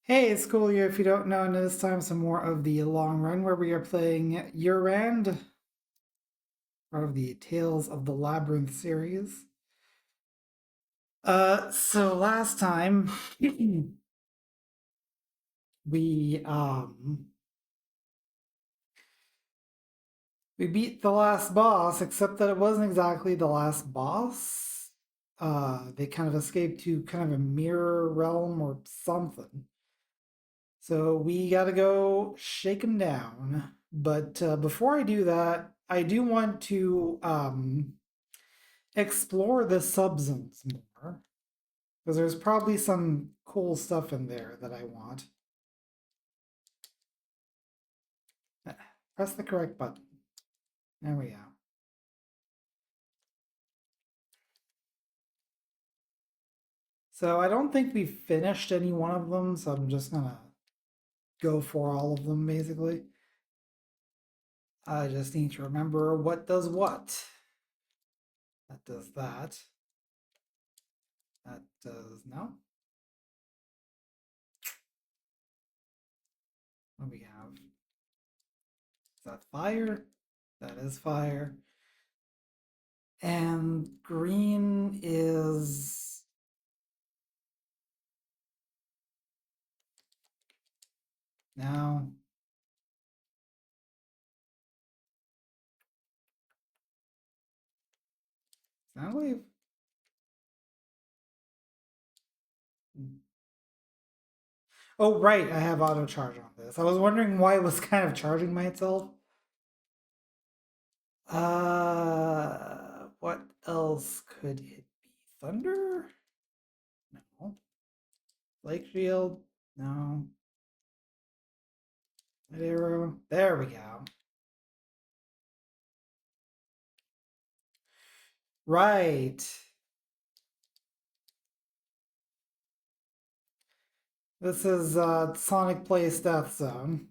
Hey, it's cool here. If you don't know, and this time some more of the long run where we are playing Yuurand, part of the Tales of the Labyrinth series. So last time we we beat the last boss, except that it wasn't exactly the last boss. They kind of escaped to kind of a mirror realm or something. So we gotta go shake him down. But before I do that, I do want to explore the subzones more. Because there's probably some cool stuff in there that I want. Press the correct button. There we go. So I don't think we've finished any one of them, so I'm just gonna go for all of them basically. I just need to remember what does what. That does that. That does no. What do we have? Is that fire? That is fire. And green is now. Sound wave. Oh, right, I have auto charge on this. I was wondering why it was kind of charging by itself. What else could it be? Thunder? No. Lake shield? No. Light arrow? There we go. Right. This is Sonic Place Death Zone.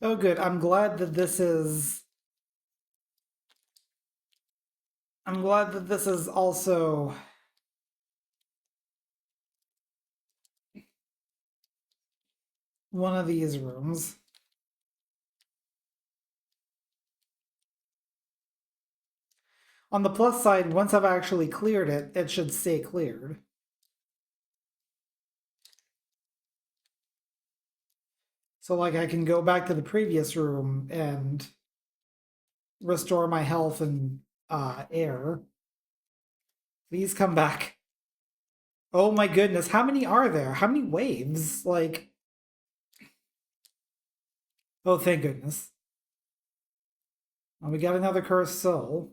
Oh, good. I'm glad that this is. I'm glad that this is also one of these rooms. On the plus side, once I've actually cleared it, it should stay cleared. So, like, I can go back to the previous room and restore my health and air. Please come back. Oh my goodness, how many are there? How many waves? Like, oh, thank goodness. Well, we got another cursed soul.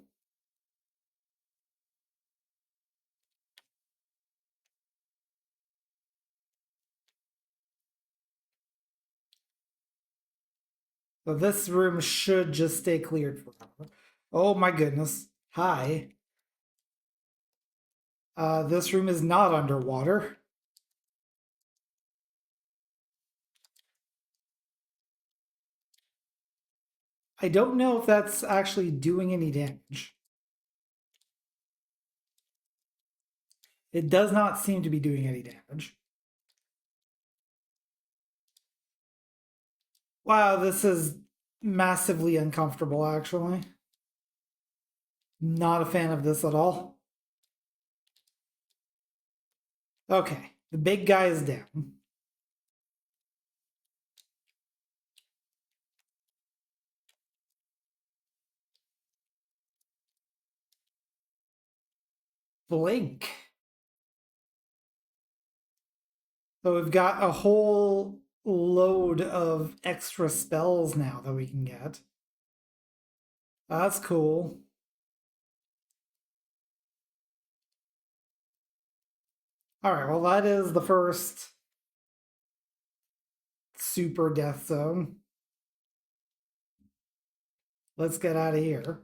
So this room should just stay cleared forever. Oh my goodness. Hi. This room is not underwater. I don't know if that's actually doing any damage. It does not seem to be doing any damage. Wow, this is massively uncomfortable, actually. Not a fan of this at all. Okay, the big guy is down. Blink. So we've got a whole load of extra spells now that we can get. That's cool. All right, well, that is the first super death zone. Let's get out of here.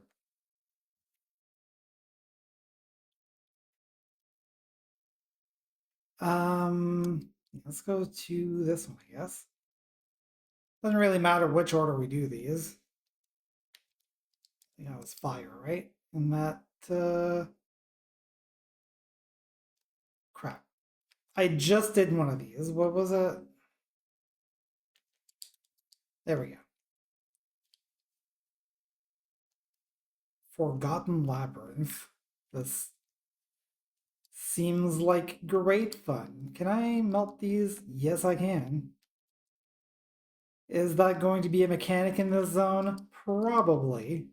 Let's go to this one, I guess. Doesn't really matter which order we do these. Yeah, it was fire, right? And that, crap. I just did one of these. What was it? There we go. Forgotten Labyrinth. This seems like great fun. Can I melt these? Yes, I can. Is that going to be a mechanic in this zone? Probably.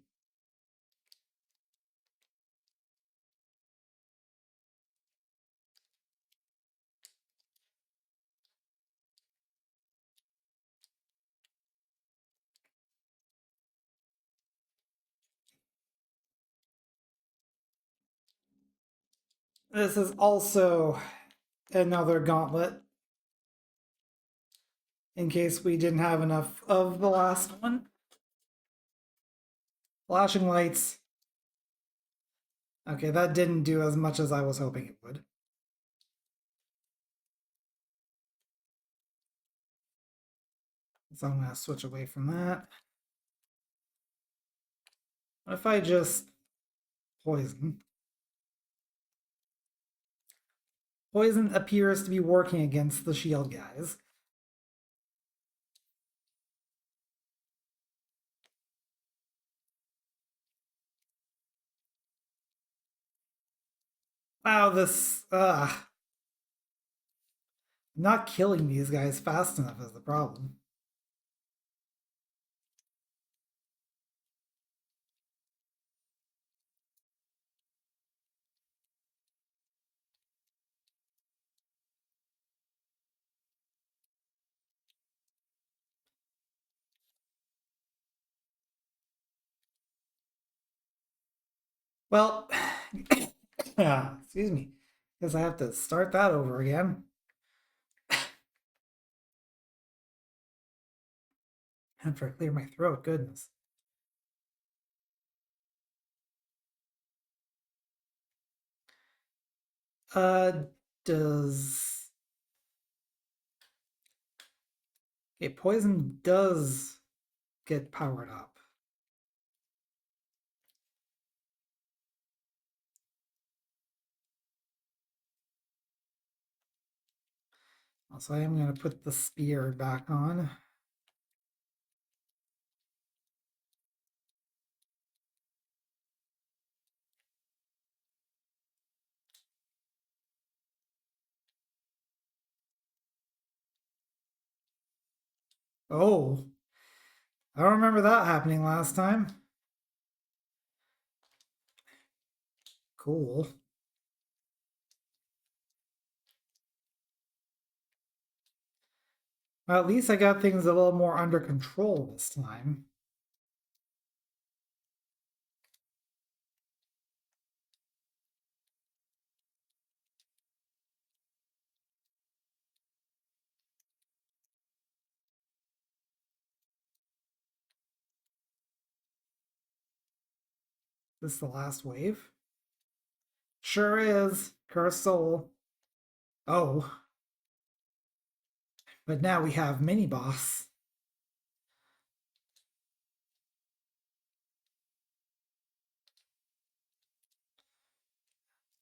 This is also another gauntlet in case we didn't have enough of the last one. Flashing lights. Okay, that didn't do as much as I was hoping it would. So I'm going to switch away from that. What if I just poison? Poison appears to be working against the shield guys. Wow, this... not killing these guys fast enough is the problem. Well, excuse me, because I have to start that over again. After I clear my throat, goodness. Uh, does... Okay, poison does get powered up. Also, I am going to put the spear back on. Oh, I don't remember that happening last time. Cool. Well, at least I got things a little more under control this time. This is the last wave? Sure is. Cursed soul. Oh. But now we have mini boss.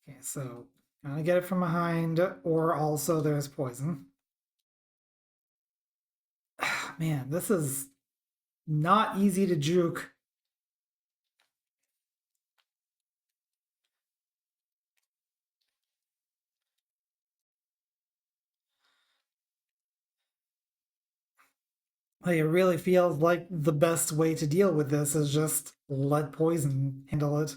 Okay, so gotta get it from behind, or also there's poison. Man, this is not easy to juke. Like, it really feels like the best way to deal with this is just let poison handle it.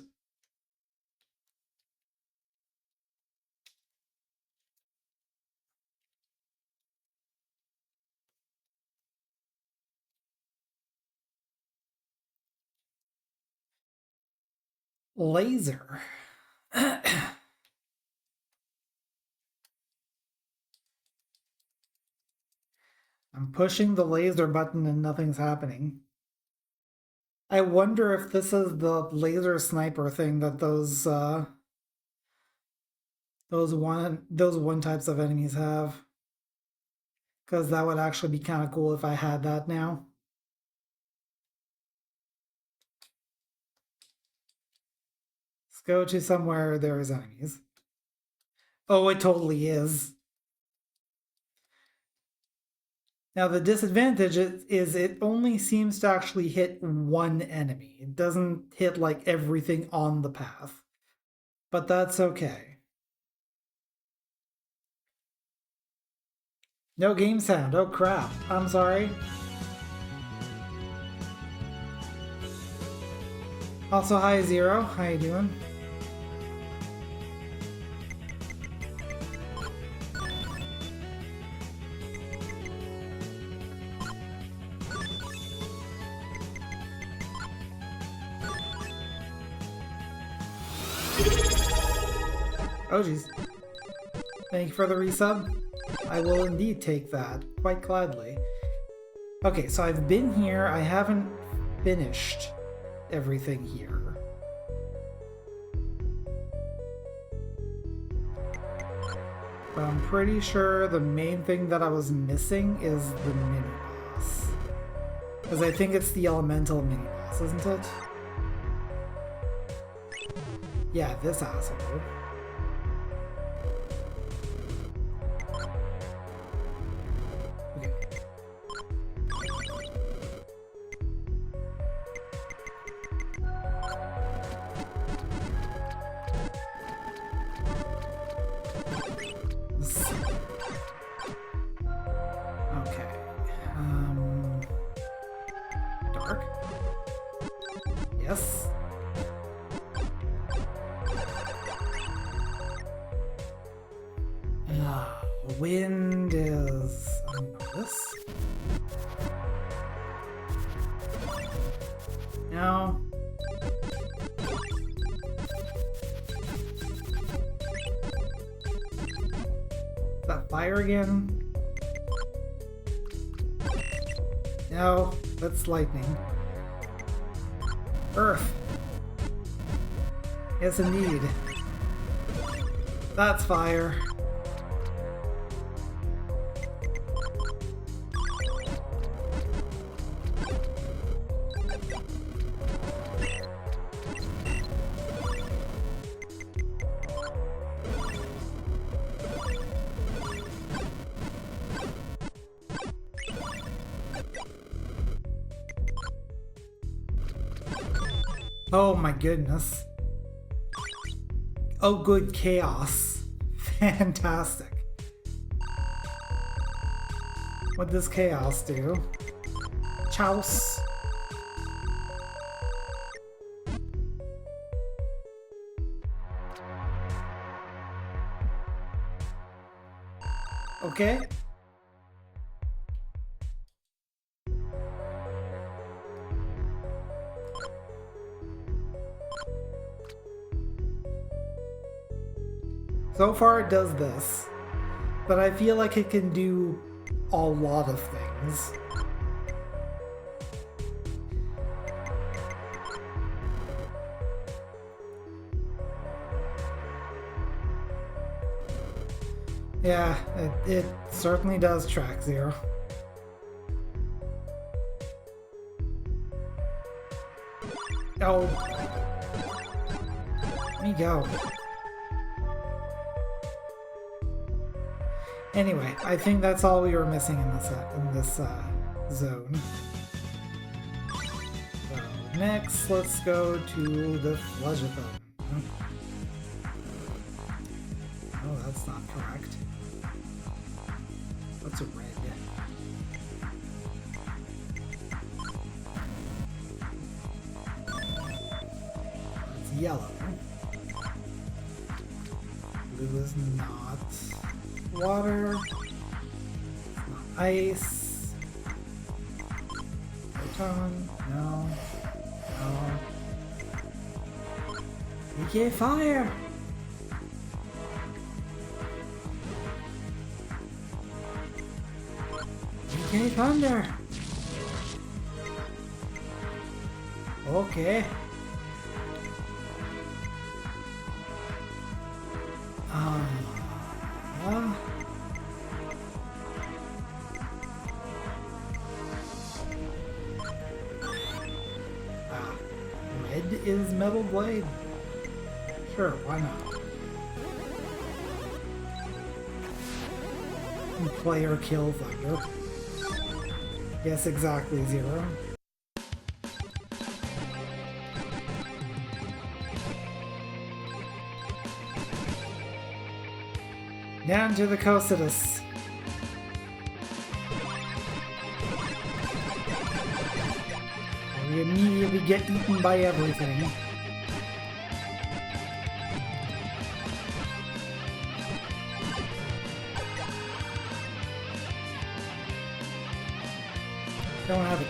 Laser. I'm pushing the laser button and nothing's happening. I wonder if this is the laser sniper thing that those one types of enemies have. Because that would actually be kind of cool if I had that now. Let's go to somewhere there is enemies. Oh, it totally is. Now the disadvantage is it only seems to actually hit one enemy. It doesn't hit like everything on the path. But that's okay. No game sound. Oh crap. I'm sorry. Also, hi Zero. How you doing? Oh jeez. Thank you for the resub. I will indeed take that, quite gladly. Okay, so I've been here. I haven't finished everything here. But I'm pretty sure the main thing that I was missing is the mini-boss. Because I think it's the elemental mini-boss, isn't it? Yeah, this asshole. Wind is this. No. Is that fire again? No, that's lightning. Earth. Yes, indeed. That's fire. Oh my goodness. Oh good, chaos. Fantastic. What does chaos do? Chouse. Okay. So far it does this, but I feel like it can do a lot of things. Yeah, it certainly does track Zero. Oh. Let me go. Anyway, I think that's all we were missing in this zone. So next, let's go to the Fledgeathon. Oh, that's not correct. What's a red? It's yellow. Blue is not. Water, ice, photon, no, okay, fire! Okay, thunder! Okay. is Metal Blade. Sure, why not? And player kill Thunder. Yes, exactly, 0. Down to the Cocytus. We immediately get eaten by everything. Don't have it.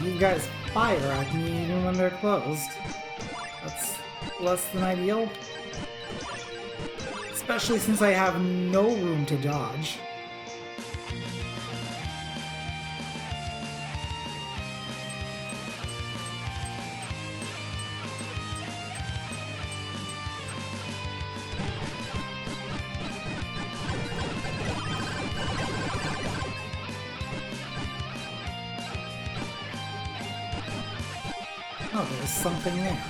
You guys fire at me even when they're closed. That's less than ideal. Especially since I have no room to dodge. Oh, there's something there.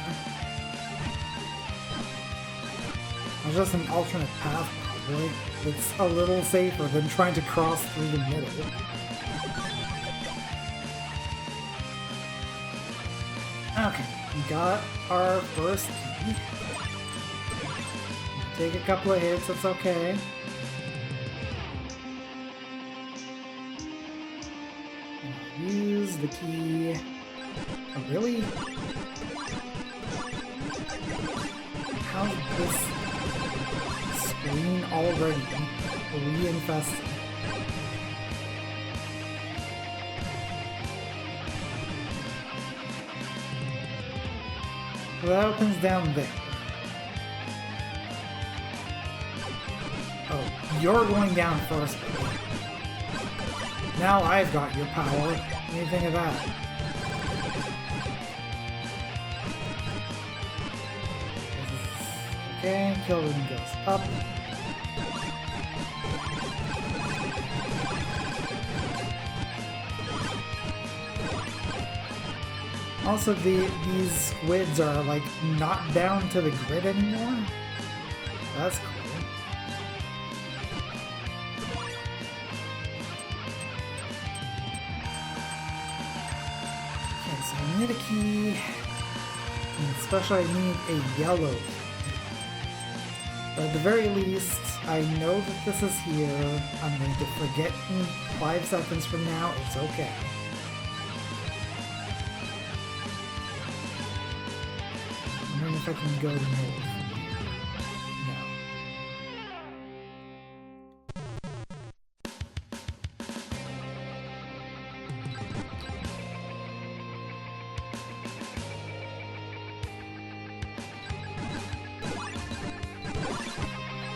There's just an alternate path, probably. It's a little safer than trying to cross through the middle. Okay, we got our first key. Take a couple of hits, that's okay. Use the key. Oh, really? How's this screen already reinfested? Well, that opens down there. Oh, you're going down first. Now I've got your power. What do you think of that? Okay, Kilden goes up. Also, these squids are like not down to the grid anymore. That's cool. Okay, so I need a key. And especially I need a yellow. But at the very least, I know that this is here. I'm going to forget in 5 seconds from now. It's okay. I'm wondering if I can go to north.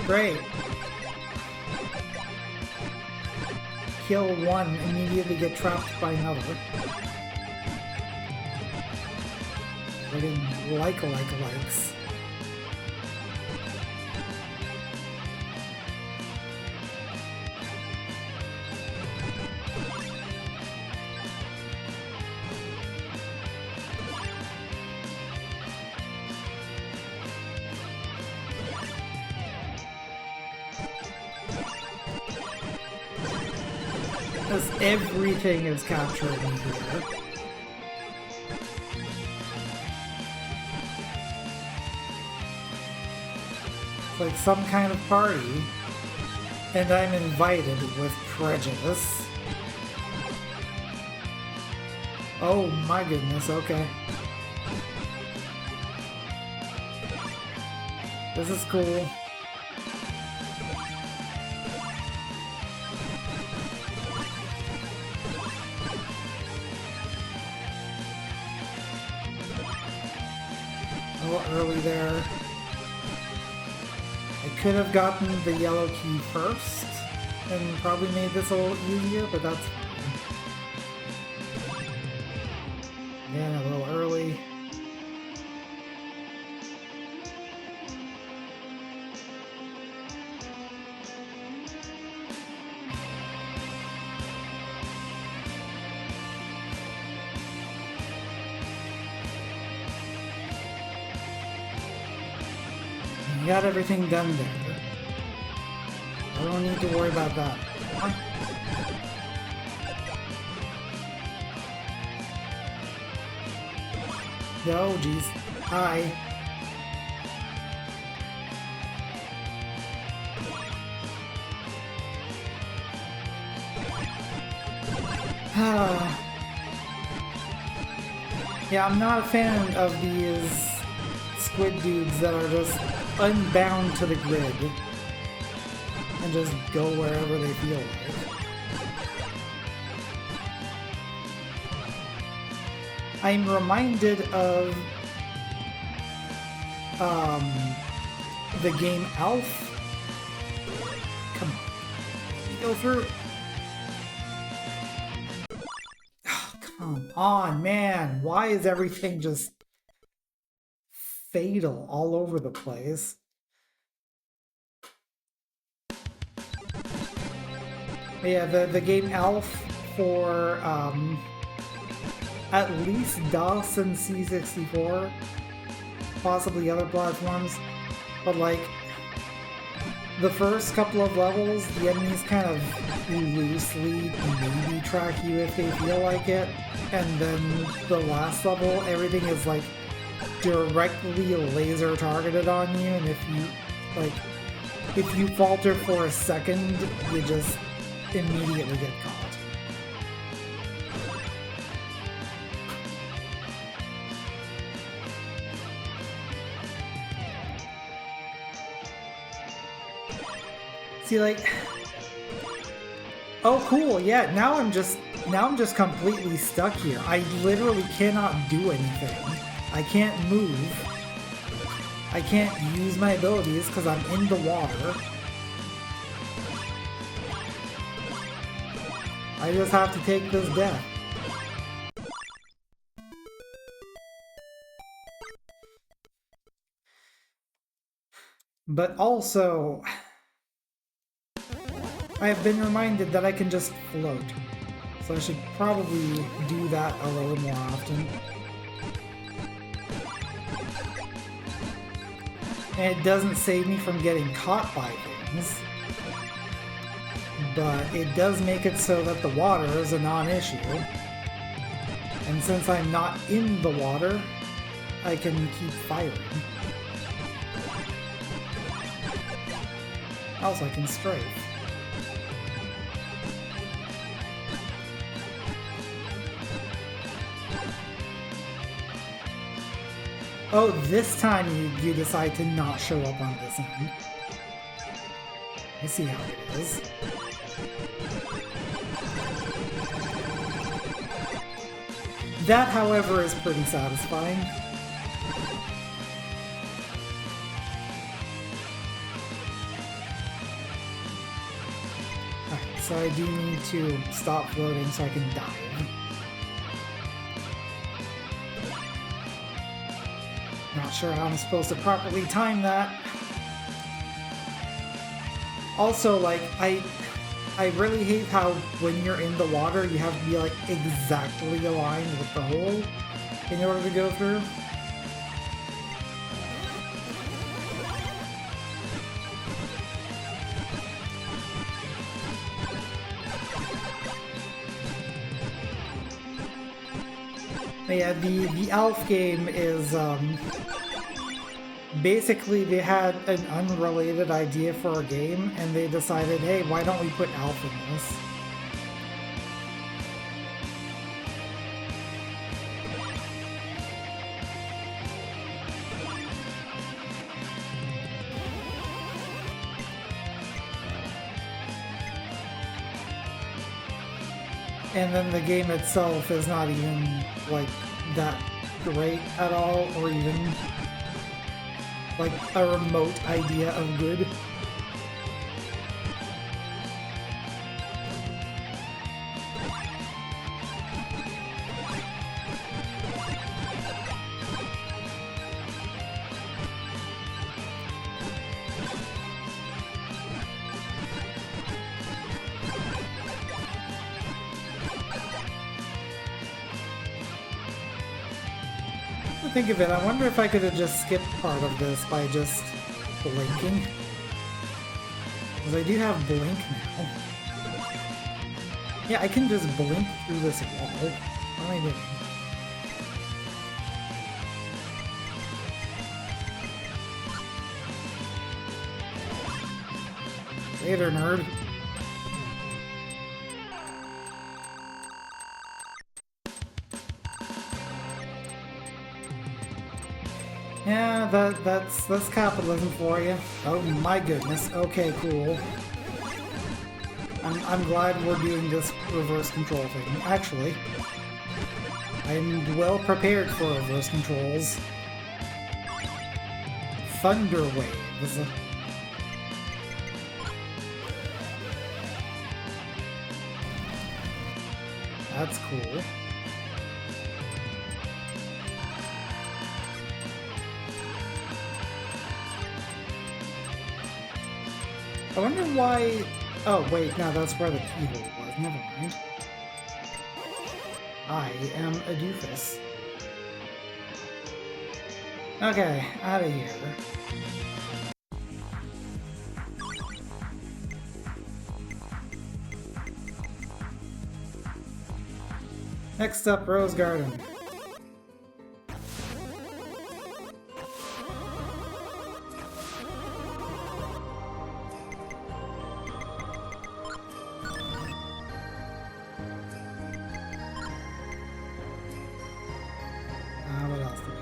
Great. Kill one, immediately get trapped by another. Getting likes. Because everything is captured in here. It's like some kind of party, and I'm invited with prejudice. Oh my goodness, okay. This is cool. A little early there. I could have gotten the yellow key first and probably made this a little easier, but that's fine. Again, a little early. We got everything done there. I don't need to worry about that. No, geez. Hi. Yeah, I'm not a fan of these squid dudes that are just unbound to the grid and just go wherever they feel like. I'm reminded of the game Alf. Come on. Go through. Oh, come on, man. Why is everything just fatal all over the place? Yeah, the game Alf for at least DOS and C64, possibly other platforms, but like the first couple of levels, the enemies kind of loosely maybe track you if they feel like it, and then the last level, everything is like directly laser targeted on you, and if you falter for a second, you just immediately get caught. See, like, oh cool, yeah, now I'm just completely stuck here. I literally cannot do anything. I can't move. I can't use my abilities because I'm in the water. I just have to take this death. But also, I have been reminded that I can just float, so I should probably do that a little more often. And it doesn't save me from getting caught by things, but it does make it so that the water is a non-issue. And since I'm not in the water, I can keep firing. Also, I can strafe. Oh, this time you decide to not show up on this end. I see how it is. That, however, is pretty satisfying. Alright, so I do need to stop floating so I can dive. Not sure how I'm supposed to properly time that. Also, like, I really hate how when you're in the water, you have to be, like, exactly aligned with the hole in order to go through. But yeah, the Alf game is, basically they had an unrelated idea for a game, and they decided, hey, why don't we put Alf in this? And then the game itself is not even, like, that great at all, or even like a remote idea of good. Think of it, I wonder if I could have just skipped part of this by just blinking. Because I do have blink now. Yeah, I can just blink through this wall. What am I doing? Hey there, nerd. Yeah, that's capitalism for you. Oh my goodness. Okay, cool. I'm glad we're doing this reverse control thing. Actually, I'm well prepared for reverse controls. Thunder waves. That's cool. I wonder why... Oh, wait, no, that's where the keyhole was. Never mind. I am a doofus. Okay, out of here. Next up, Rose Garden. What else do we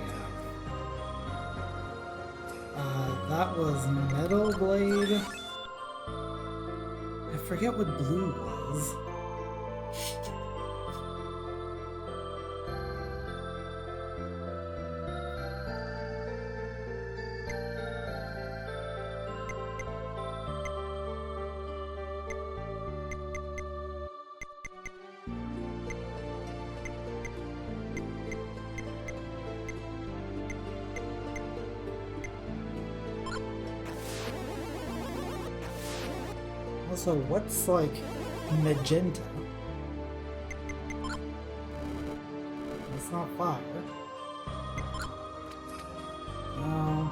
have? That was Metal Blade. I forget what blue was. Also, what's like magenta? It's not fire. No.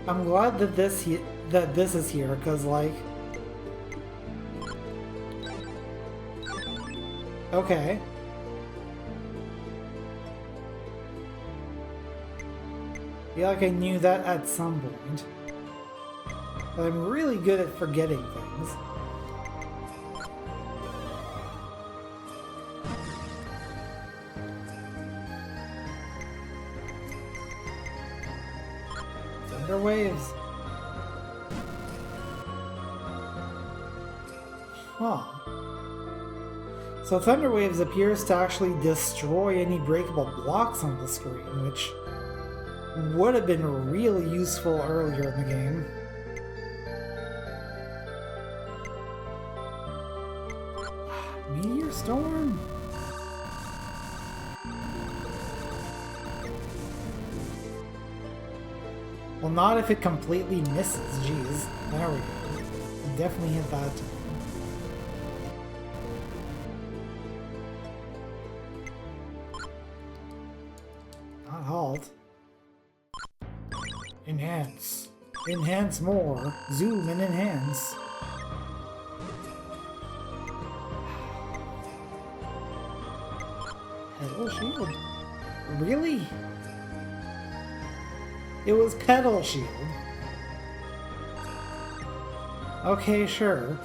I'm glad that this is here, because like, okay. I feel like I knew that at some point, but I'm really good at forgetting things. Thunder waves. Huh. So Thunder Waves appears to actually destroy any breakable blocks on the screen, which would have been really useful earlier in the game. Meteor Storm? Well, not if it completely misses. Jeez. There we go. Definitely hit that. Not halt. Enhance. Enhance more. Zoom and enhance. Pedal shield? Really? It was pedal shield. Okay, sure.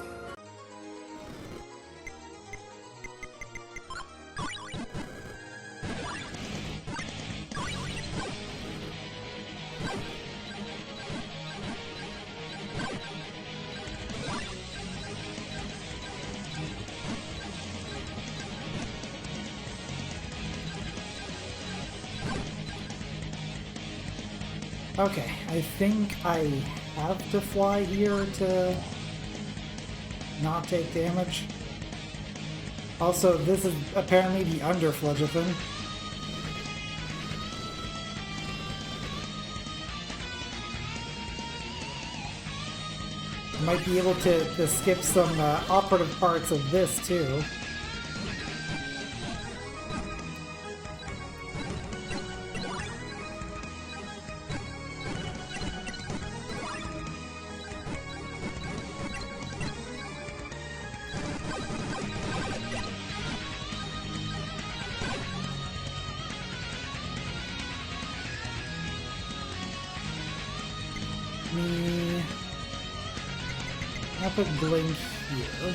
Okay, I think I have to fly here to not take damage. Also, this is apparently the Underfledgethan. Might be able to skip some operative parts of this too. I'll put Blink here.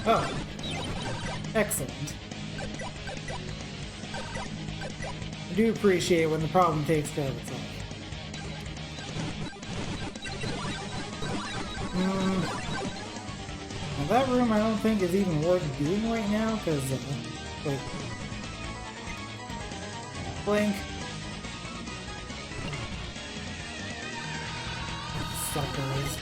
Oh, excellent. I do appreciate when the problem takes care of itself. Now that room I don't think is even worth doing right now, because, wait. Blink. Suckers.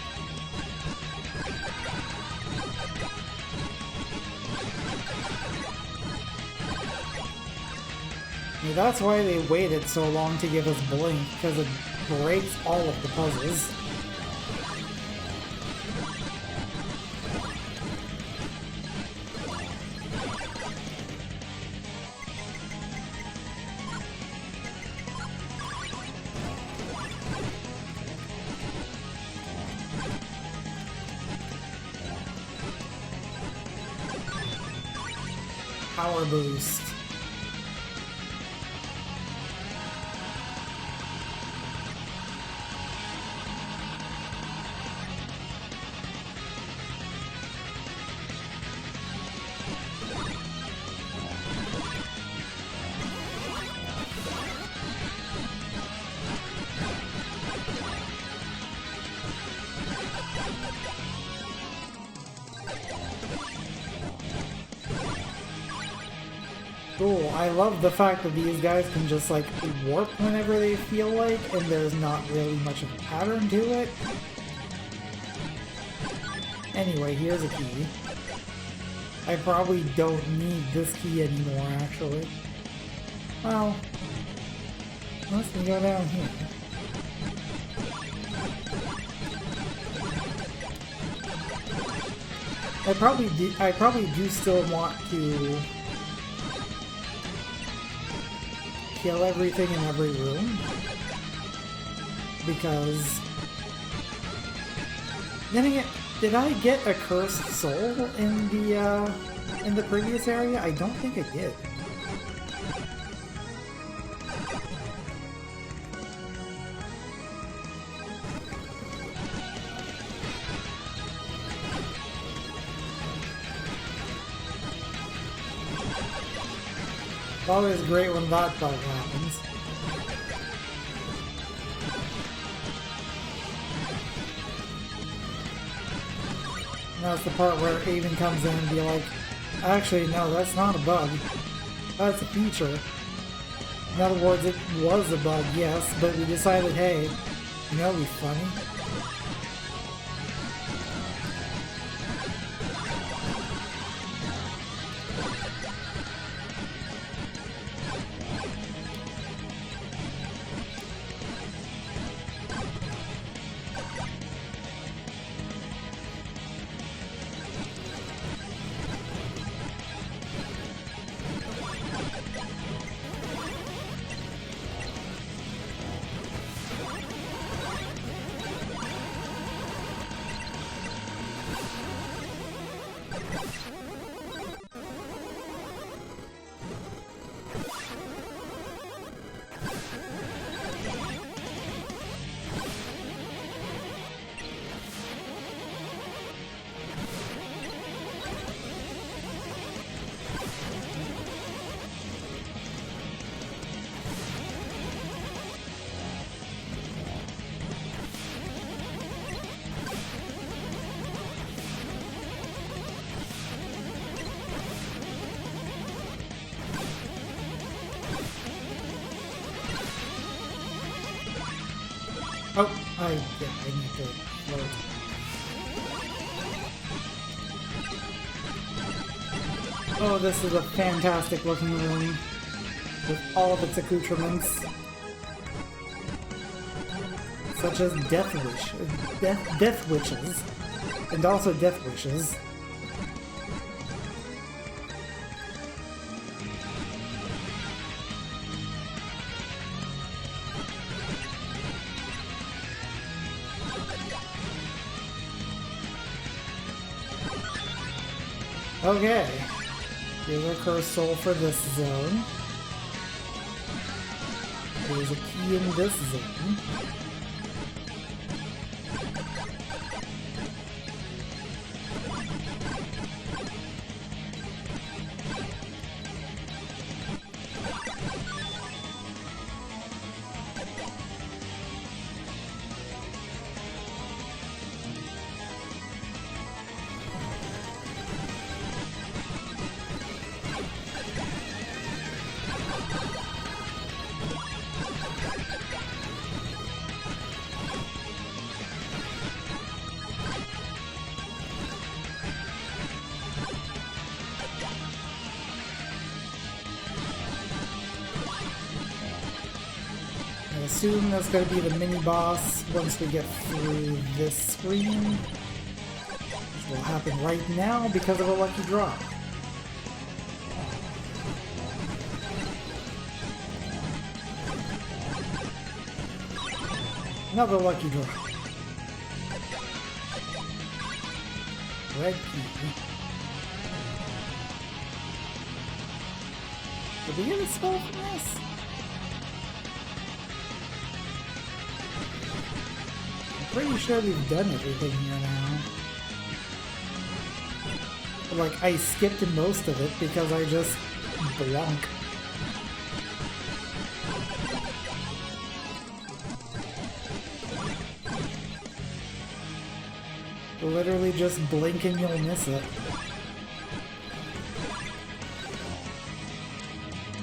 Yeah, that's why they waited so long to give us Blink, because it breaks all of the puzzles. Power boost. Cool, I love the fact that these guys can just like warp whenever they feel like, and there's not really much of a pattern to it. Anyway, here's a key. I probably don't need this key anymore, actually. Well, let's go down here. I probably do still want to kill everything in every room, because then again, did I get a cursed soul in the previous area? I don't think I did. It's always great when that bug happens. And that's the part where Aven comes in and be like, actually, no, that's not a bug. That's a feature. In other words, it was a bug, yes, but we decided, hey, you know, it'd be funny. Oh, I need to float. Oh, this is a fantastic looking room with all of its accoutrements, such as death witches, and also death wishes. Okay, here's our cursed soul for this zone. There's a key in this zone. I assume that's going to be the mini-boss once we get through this screen, which will happen right now because of a lucky drop. Another lucky drop. Red key. Did we get a spell from this? Pretty sure we've done everything here now. Like, I skipped most of it because I just blunk. Literally just blink and you'll miss it.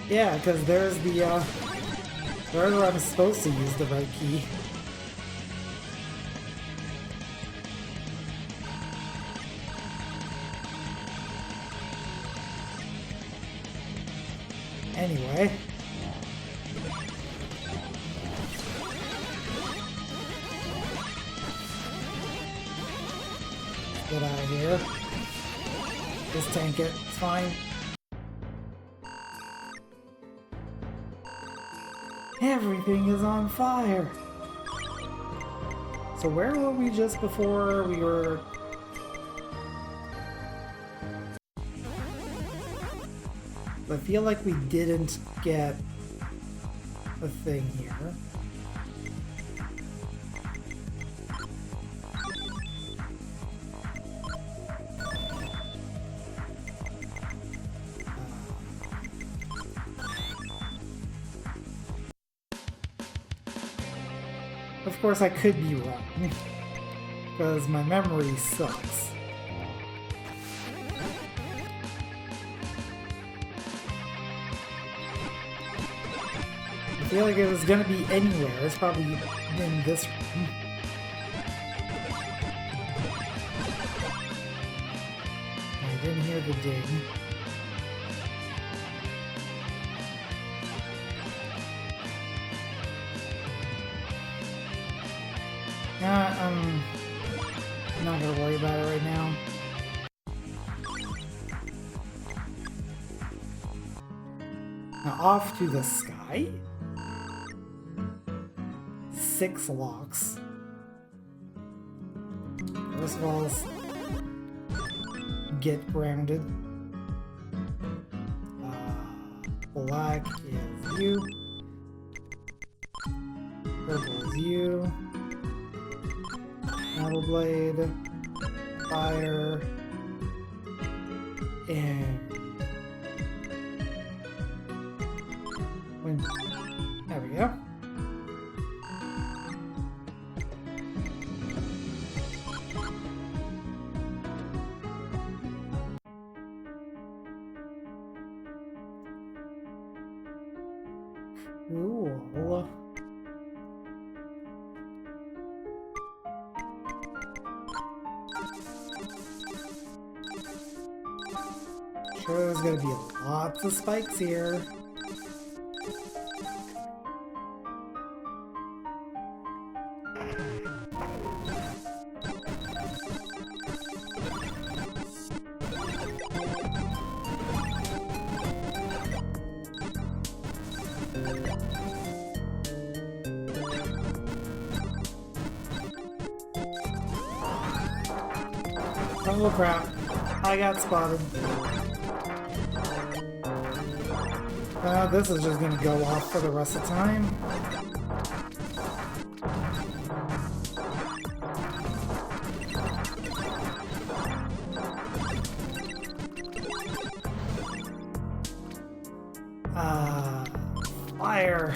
Yeah, because there's the, wherever I'm supposed to use the right key. Anyway. Get out of here. Just tank it. It's fine. Everything is on fire. So where were we just before we were... I feel like we didn't get a thing here. Of course, I could be wrong, because my memory sucks. I feel like if it was gonna be anywhere, it's probably in this room. I didn't hear the ding. I'm not gonna worry about it right now. Now off to the sky. 6 locks. First of all, get grounded. Black is you. Purple is you. Metal blade. Fire. And wind. There we go. Cool. Sure, there's gonna be lots of spikes here. Oh crap, I got spotted. This is just gonna go off for the rest of the time. Fire.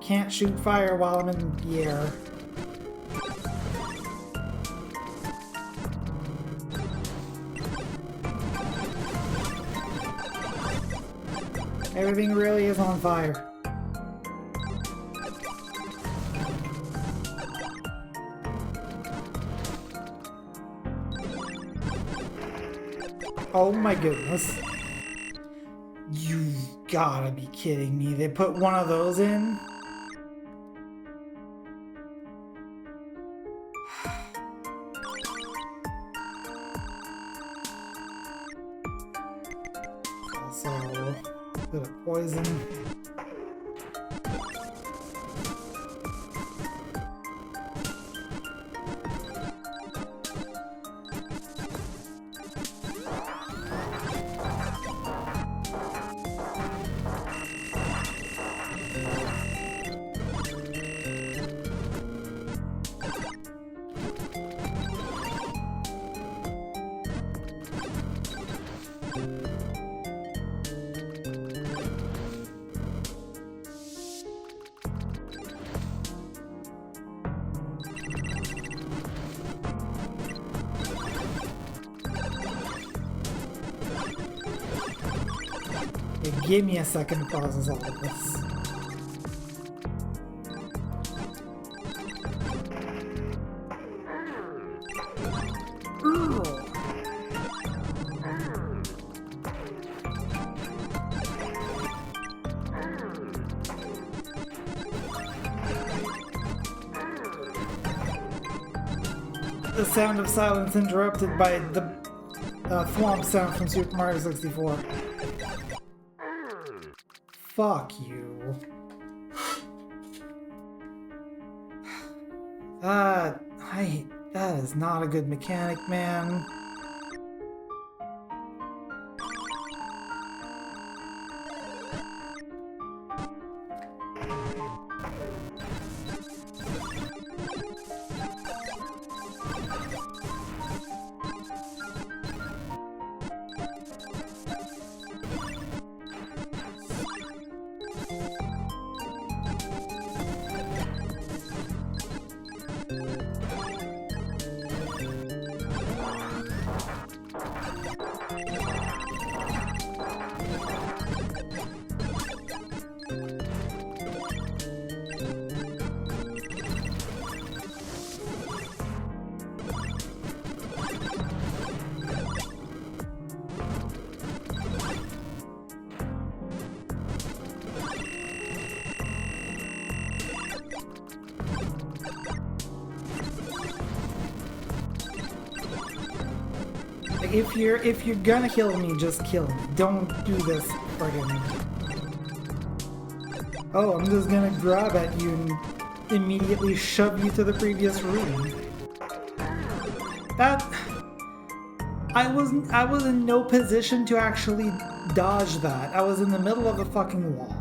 Can't shoot fire while I'm in the air. Everything really is on fire. Oh my goodness. You gotta be kidding me. They put one of those in? Also, a bit of poison. Give me a second to process all of this. The sound of silence interrupted by the thwomp sound from Super Mario 64. Fuck you. That is not a good mechanic, man. If you're gonna kill me, just kill me. Don't do this friggin'. Oh, I'm just gonna grab at you and immediately shove you to the previous room. That I was in no position to actually dodge that. I was in the middle of a fucking wall.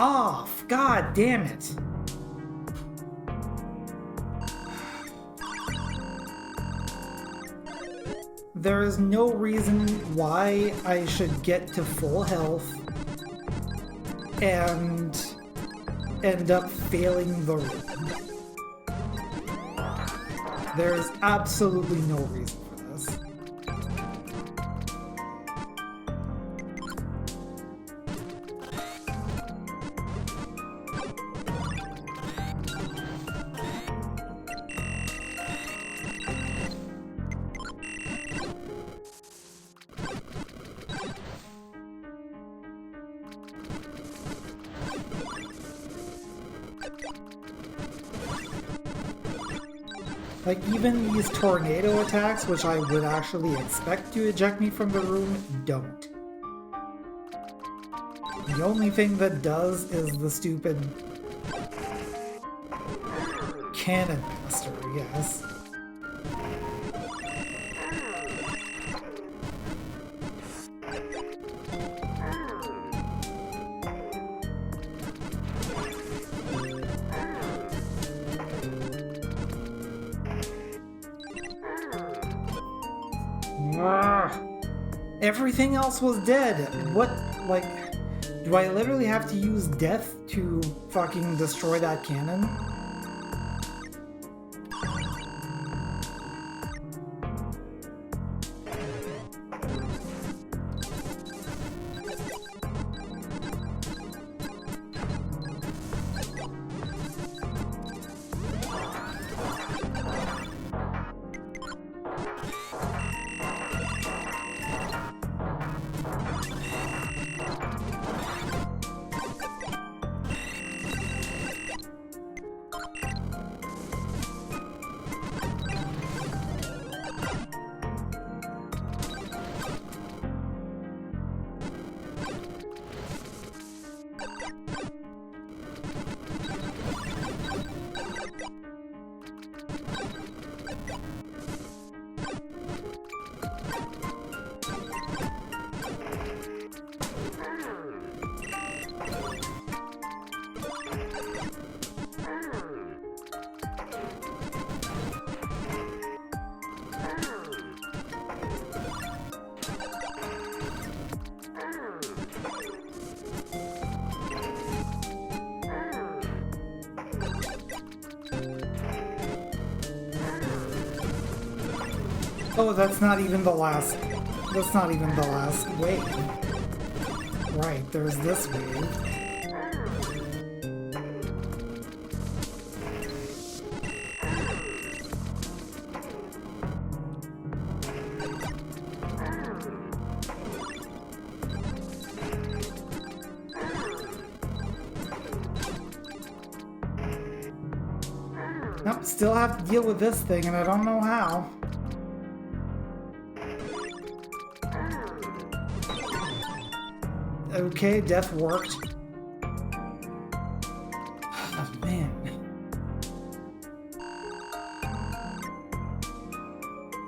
off! God damn it! There is no reason why I should get to full health and end up failing the room. There's absolutely no reason for this. Like, even these tornado attacks, which I would actually expect to eject me from the room, don't. The only thing that does is the stupid cannon master, yes. Everything else was dead. What, like, do I literally have to use death to fucking destroy that cannon? Oh, that's not even the last wave. Right, there's this wave. Nope, still have to deal with this thing, and I don't know how. Okay, death worked. Oh, man.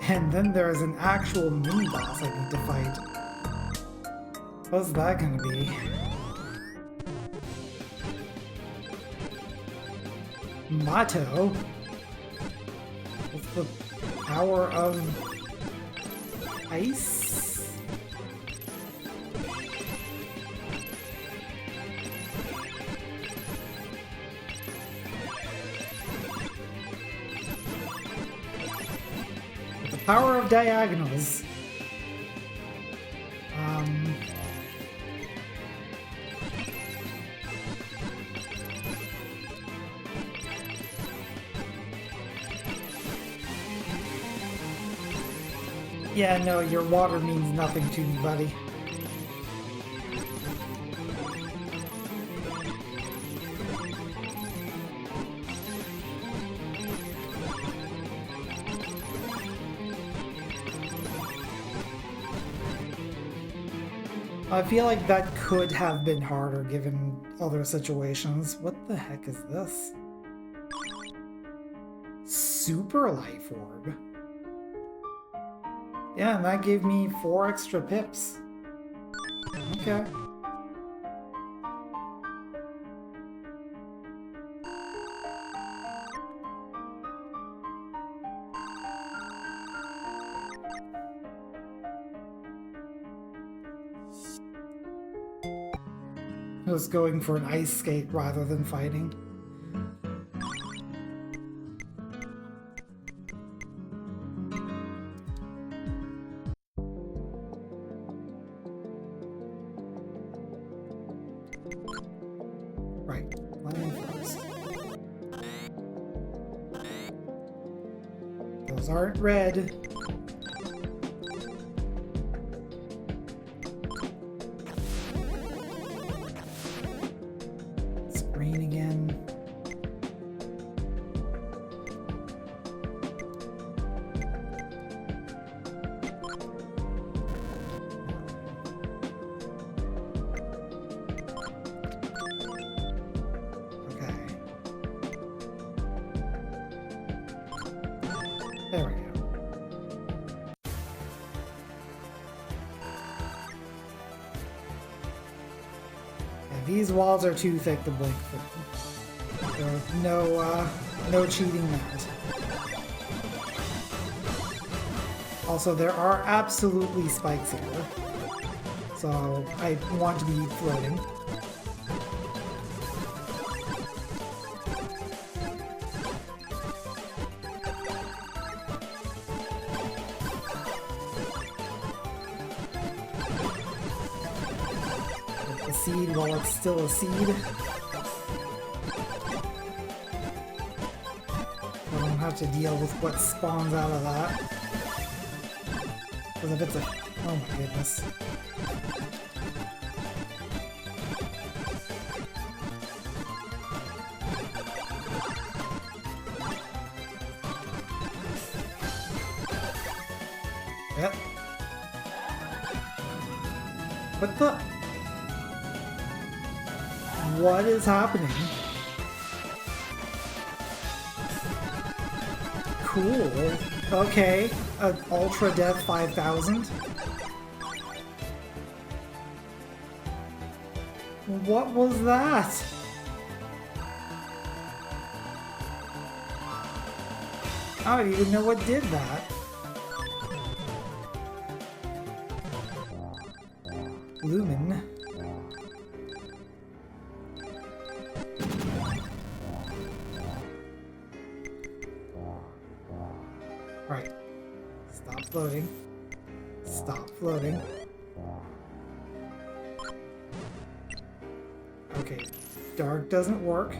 And then there's an actual mini-boss I need to fight. What's that gonna be? Motto? What's the power of ice? Power of diagonals. Yeah, no, your water means nothing to me, buddy. I feel like that could have been harder given other situations. What the heck is this? Super Life Orb. Yeah, and that gave me 4 extra pips. Okay. Just going for an ice skate rather than fighting. Right, landing first. Those aren't red. It's green again. Okay. There we go. These walls are too thick to blink through. There's no cheating that. Also, there are absolutely spikes here, so I want to be floating. Seed while it's still a seed. I don't have to deal with what spawns out of that. Because if it's a... oh my goodness. Yep. What the... what is happening? Cool. Okay. An Ultra Death 5000. What was that? I don't even know what did that. Lumen. Right. Stop floating. Stop floating. Okay. Dark doesn't work.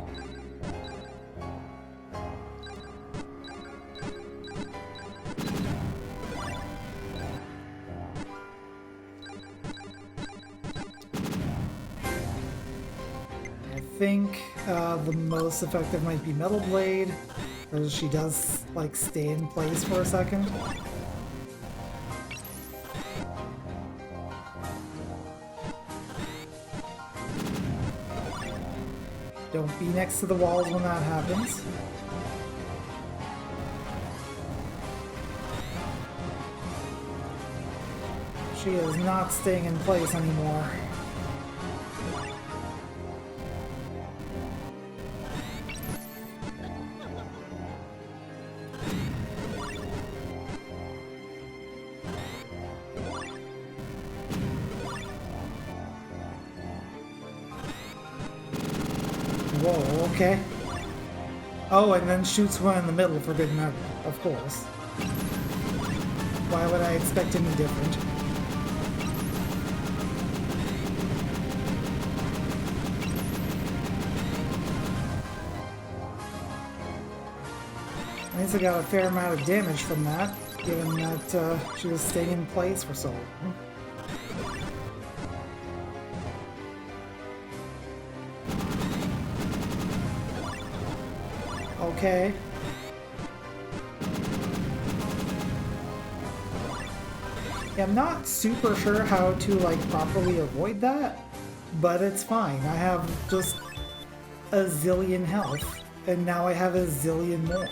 I think the most effective might be Metal Blade. Because she does, like, stay in place for a second. Don't be next to the walls when that happens. She is not staying in place anymore. Whoa, okay. Oh, and then shoots one in the middle for good measure, of course. Why would I expect any different? At least I got a fair amount of damage from that, given that she was staying in place for so long. Okay. Yeah, I'm not super sure how to, like, properly avoid that, but it's fine. I have just a zillion health, and now I have a zillion more.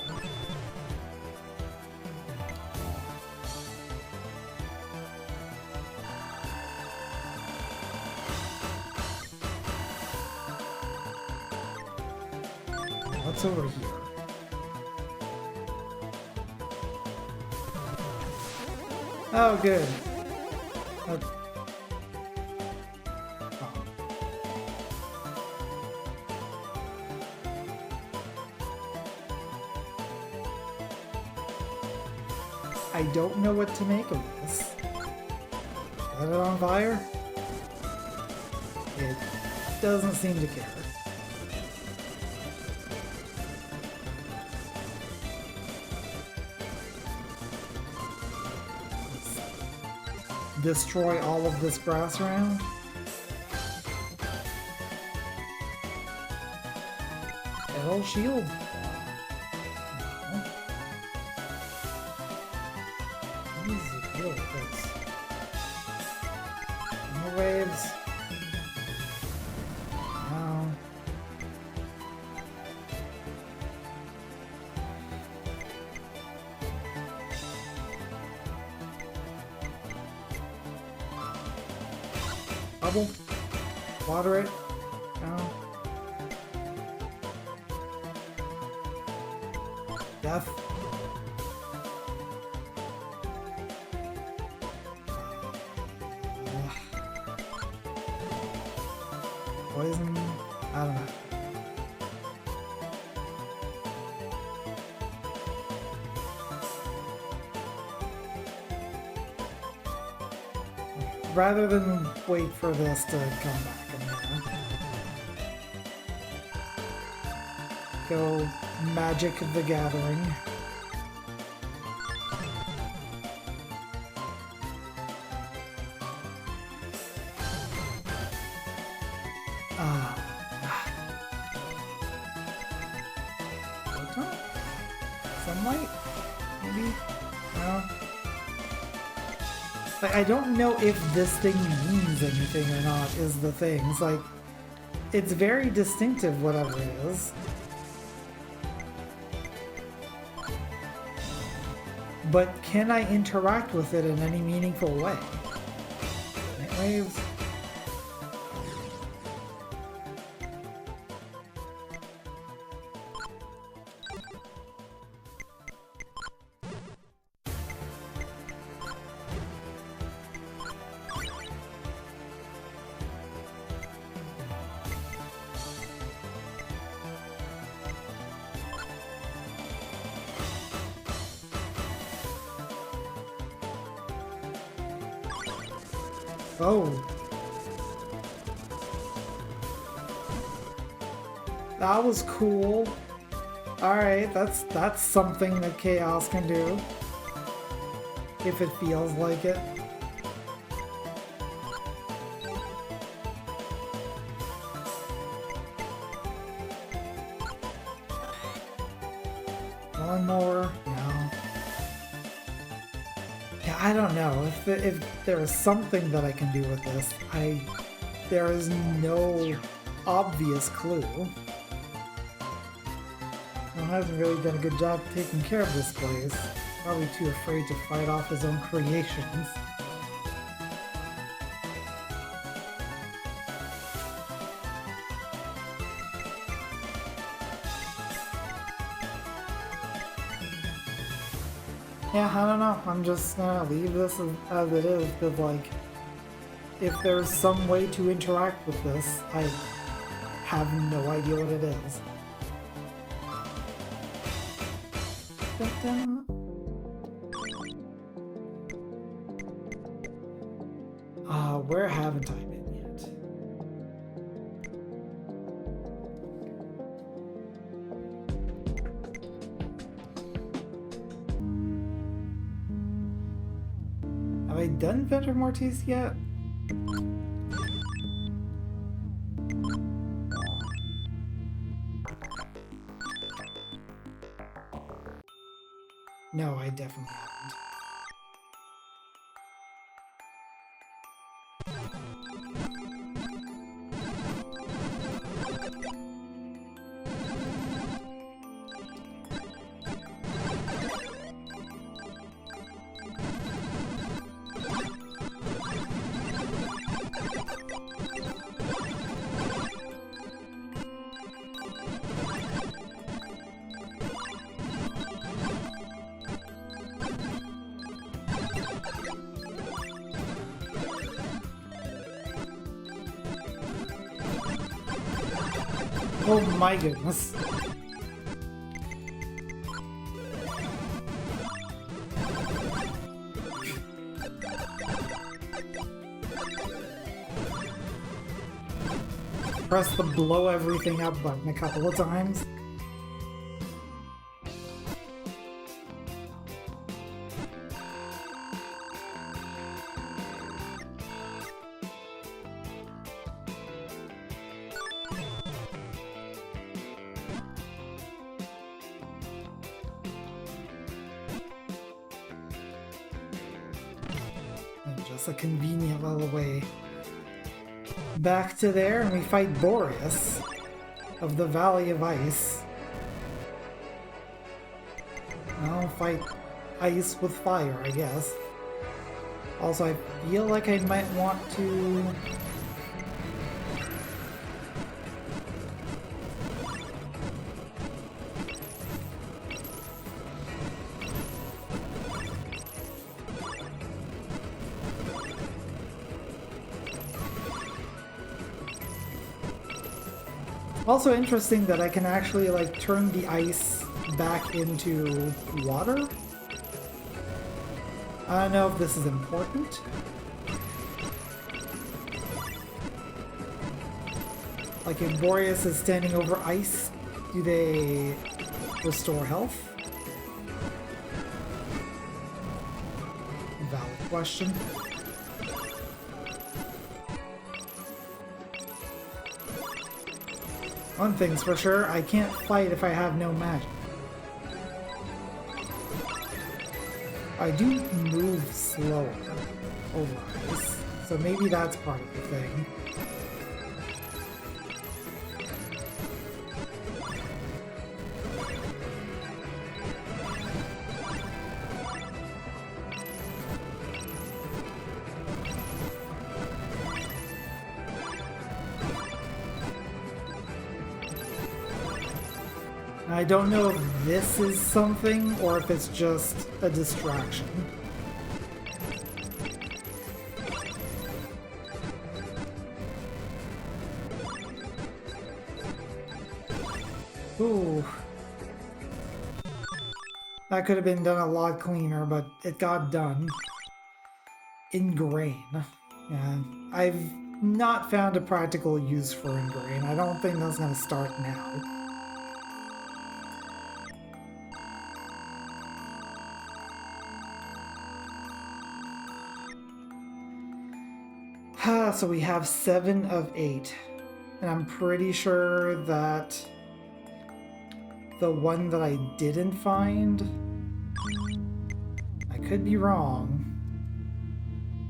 What's over here? Oh, good. Oh. I don't know what to make of this. Set it on fire? It doesn't seem to care. Destroy all of this grass around? It'll shield. What is the deal with this? More waves. No. Bubble. Water it. No. Death. Poison. I don't know. Rather than wait for this to come back, I'm gonna go Magic of the Gathering. Sunlight? Maybe? No. Like, I don't know if this thing means anything or not, is the thing. It's like, it's very distinctive, whatever it is. But can I interact with it in any meaningful way? Night waves? Oh. That was cool. Alright, that's something that Chaos can do. If it feels like it. One more. No. Yeah, I don't know. If there is something that I can do with this, there is no obvious clue. He hasn't really done a good job taking care of this place. Probably too afraid to fight off his own creations. Yeah, I don't know. I'm just gonna leave this as it is, because, like, if there's some way to interact with this, I have no idea what it is. Where haven't I been yet? Have I done Venture Mortis yet? No, I definitely haven't. Oh my goodness. press the blow everything up button a couple of times. Just a convenient little way back to there, and we fight Boreas of the Valley of Ice. I'll fight ice with fire, I guess. Also, I feel like I might want to... Also interesting that I can actually like turn the ice back into water. I don't know if this is important. Like if Boreas is standing over ice, do they restore health? Valid question. One thing's for sure, I can't fight if I have no magic. I do move slower over ice, so maybe that's part of the thing. I don't know if this is something or if it's just a distraction. Ooh. That could have been done a lot cleaner, but it got done. Ingrain. Yeah, I've not found a practical use for Ingrain. I don't think that's going to start now. So we have 7 of 8, and I'm pretty sure that the one that I didn't find, I could be wrong,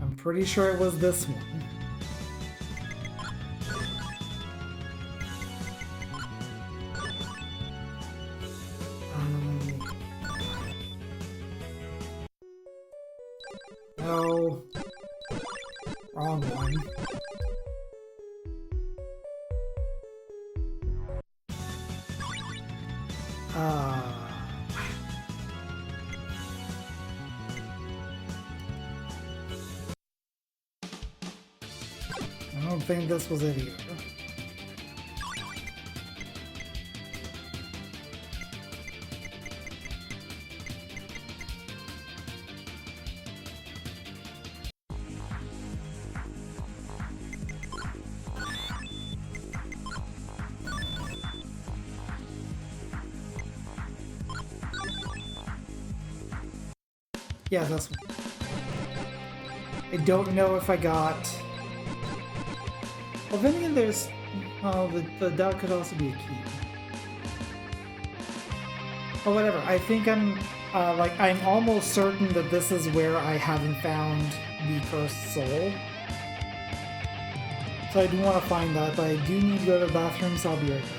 I'm pretty sure it was this one. No. Wrong one. I don't think this was it either. Yeah, this one. I don't know if I got... Well, then again, there's... Oh, the dot could also be a key. Or whatever. I think I'm... I'm almost certain that this is where I haven't found the cursed soul. So I do want to find that, but I do need to go to the bathroom, so I'll be right back.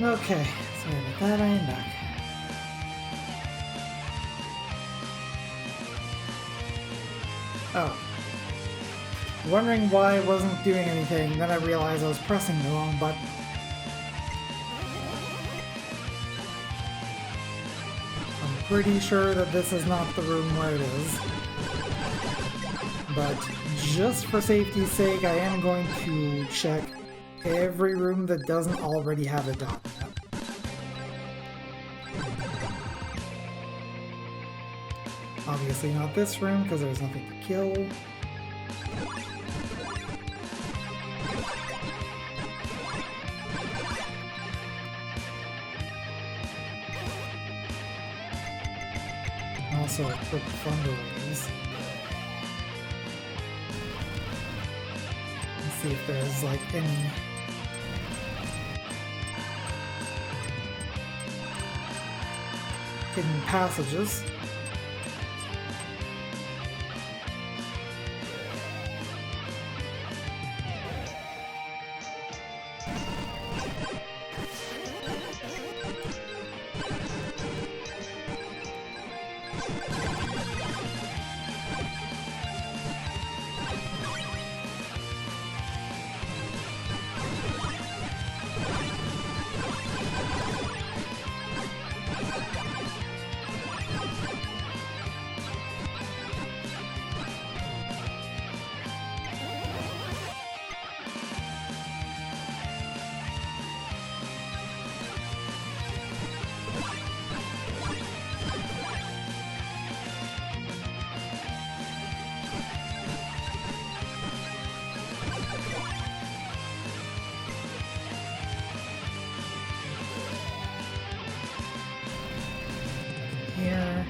Okay, sorry about that, I am back. Oh. Wondering why I wasn't doing anything, then I realized I was pressing the wrong button. I'm pretty sure that this is not the room where it is. But just for safety's sake, I am going to check every room that doesn't already have a dot in it. Obviously not this room, because there's nothing to kill. Also equip Thunder Waves. Let's see if there's like any hidden passages. Here.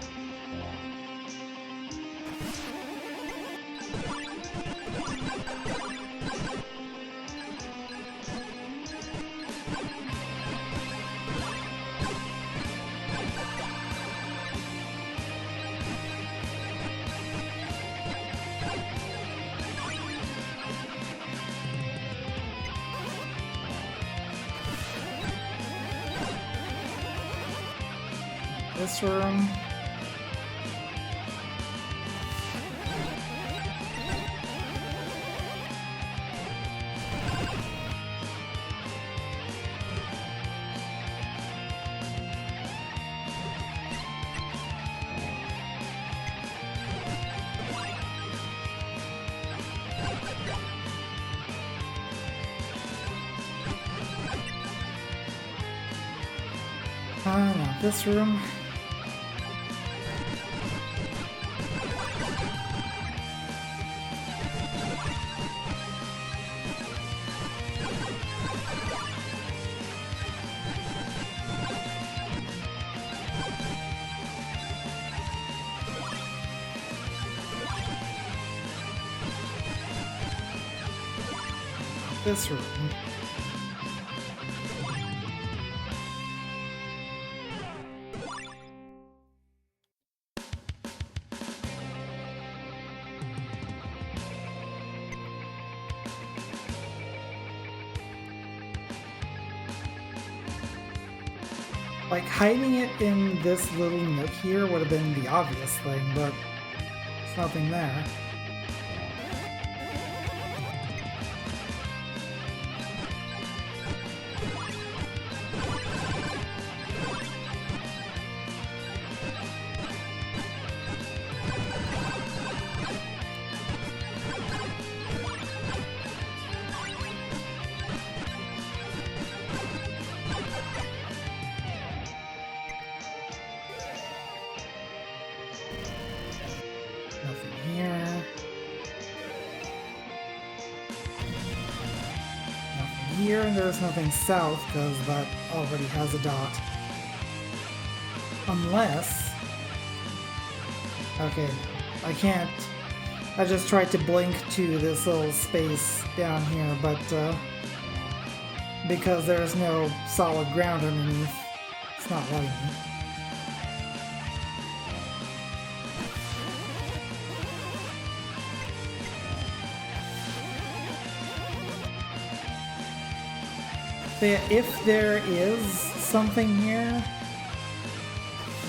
This room. Not this room. This room. Like, hiding it in this little nook here would have been the obvious thing, but there's nothing there. Here, and there's nothing south because that already has a dot. Unless... Okay, I can't... I just tried to blink to this little space down here, but because there's no solid ground underneath, it's not letting me. So yeah, if there is something here,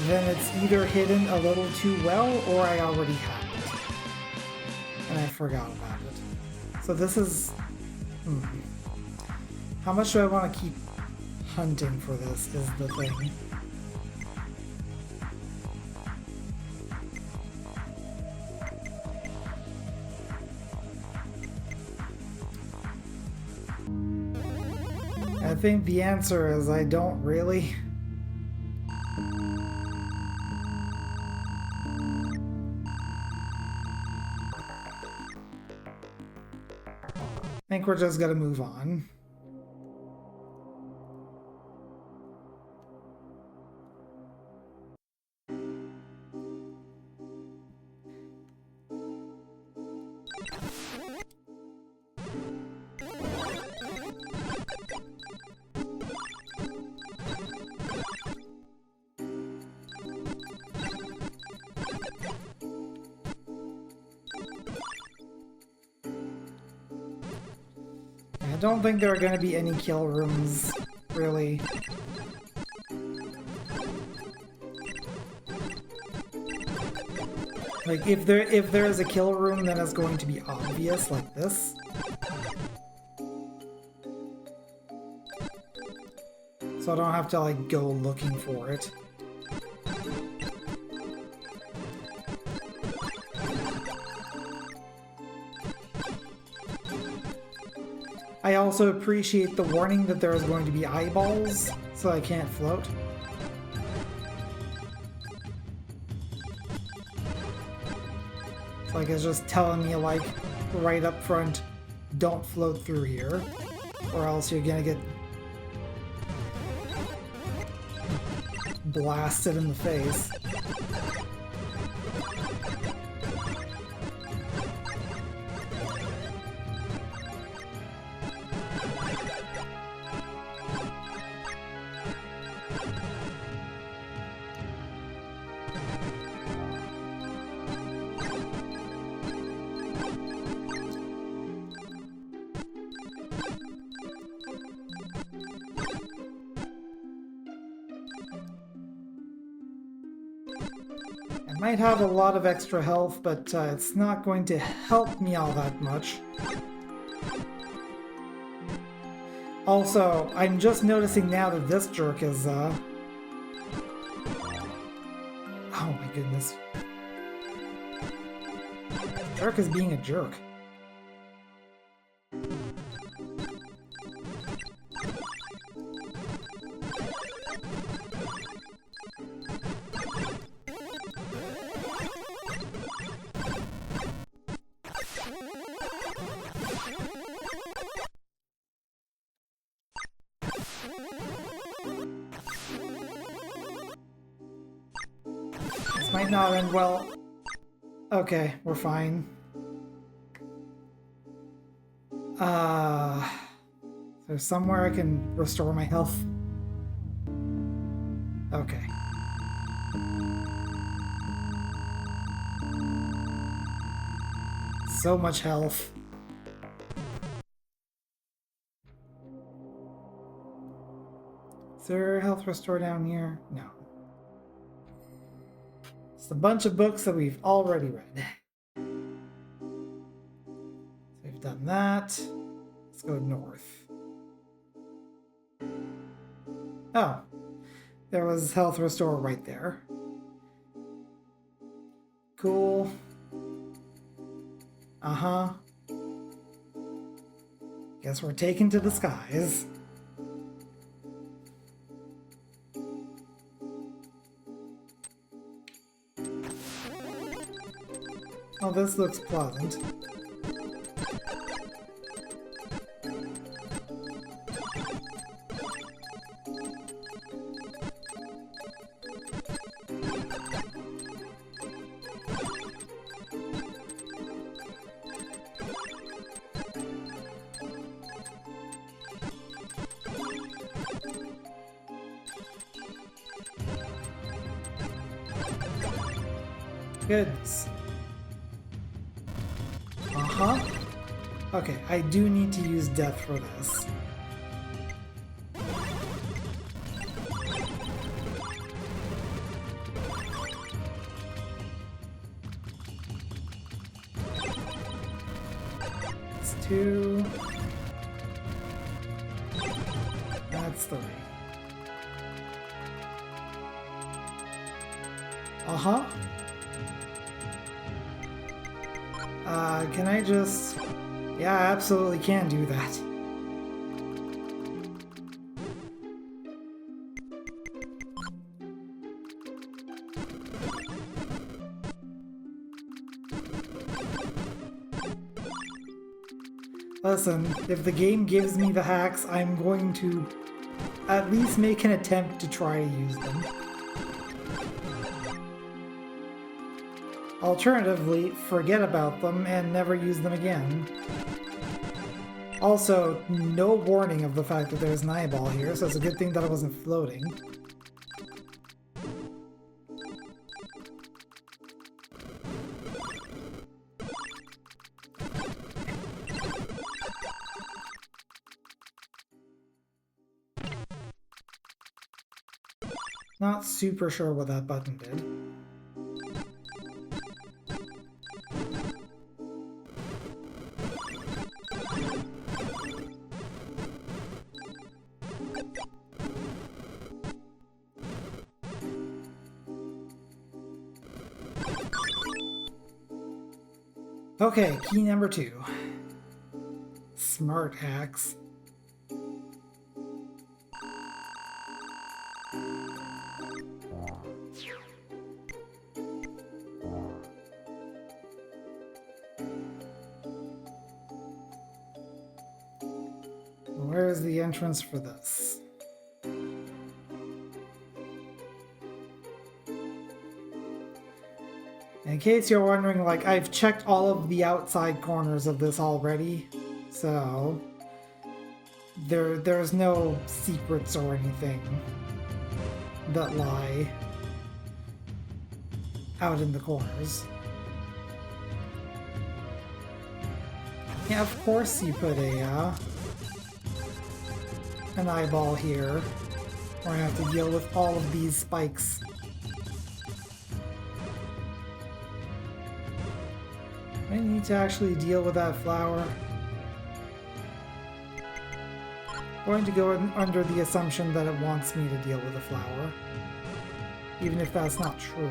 then it's either hidden a little too well or I already have it. And I forgot about it. So this is... How much do I want to keep hunting for this is the thing. I think the answer is I don't really. I think we're just gonna move on. I don't think there are going to be any kill rooms, really. Like, if there is a kill room, then it's going to be obvious, like this. So I don't have to, like, go looking for it. I also appreciate the warning that there is going to be eyeballs, so I can't float. It's like it's just telling me, like, right up front, don't float through here, or else you're gonna get blasted in the face. I might have a lot of extra health, but it's not going to help me all that much. Also, I'm just noticing now that this jerk is, oh my goodness. Jerk is being a jerk. Might not end well. Okay, we're fine. There's somewhere I can restore my health. Okay. So much health. Is there health restore down here? No. It's a bunch of books that we've already read. So we've done that. Let's go north. Oh, there was health restore right there. Cool. Uh-huh. Guess we're taken to the skies. Oh, this looks pleasant. Goodness. Uh-huh. Okay, I do need to use death for this. 2. That's 3. Uh-huh. Can I just... Yeah, I absolutely can do that. Listen, if the game gives me the hacks, I'm going to at least make an attempt to try to use them. Alternatively, forget about them and never use them again. Also, no warning of the fact that there's an eyeball here, so it's a good thing that I wasn't floating. Not super sure what that button did. Okay, key number 2. Smart hacks. Where's the entrance for this? In case you're wondering, like, I've checked all of the outside corners of this already, so there's no secrets or anything that lie out in the corners. Yeah, of course you put an eyeball here, where I have to deal with all of these spikes. I need to actually deal with that flower. I'm going to go under the assumption that it wants me to deal with the flower, even if that's not true.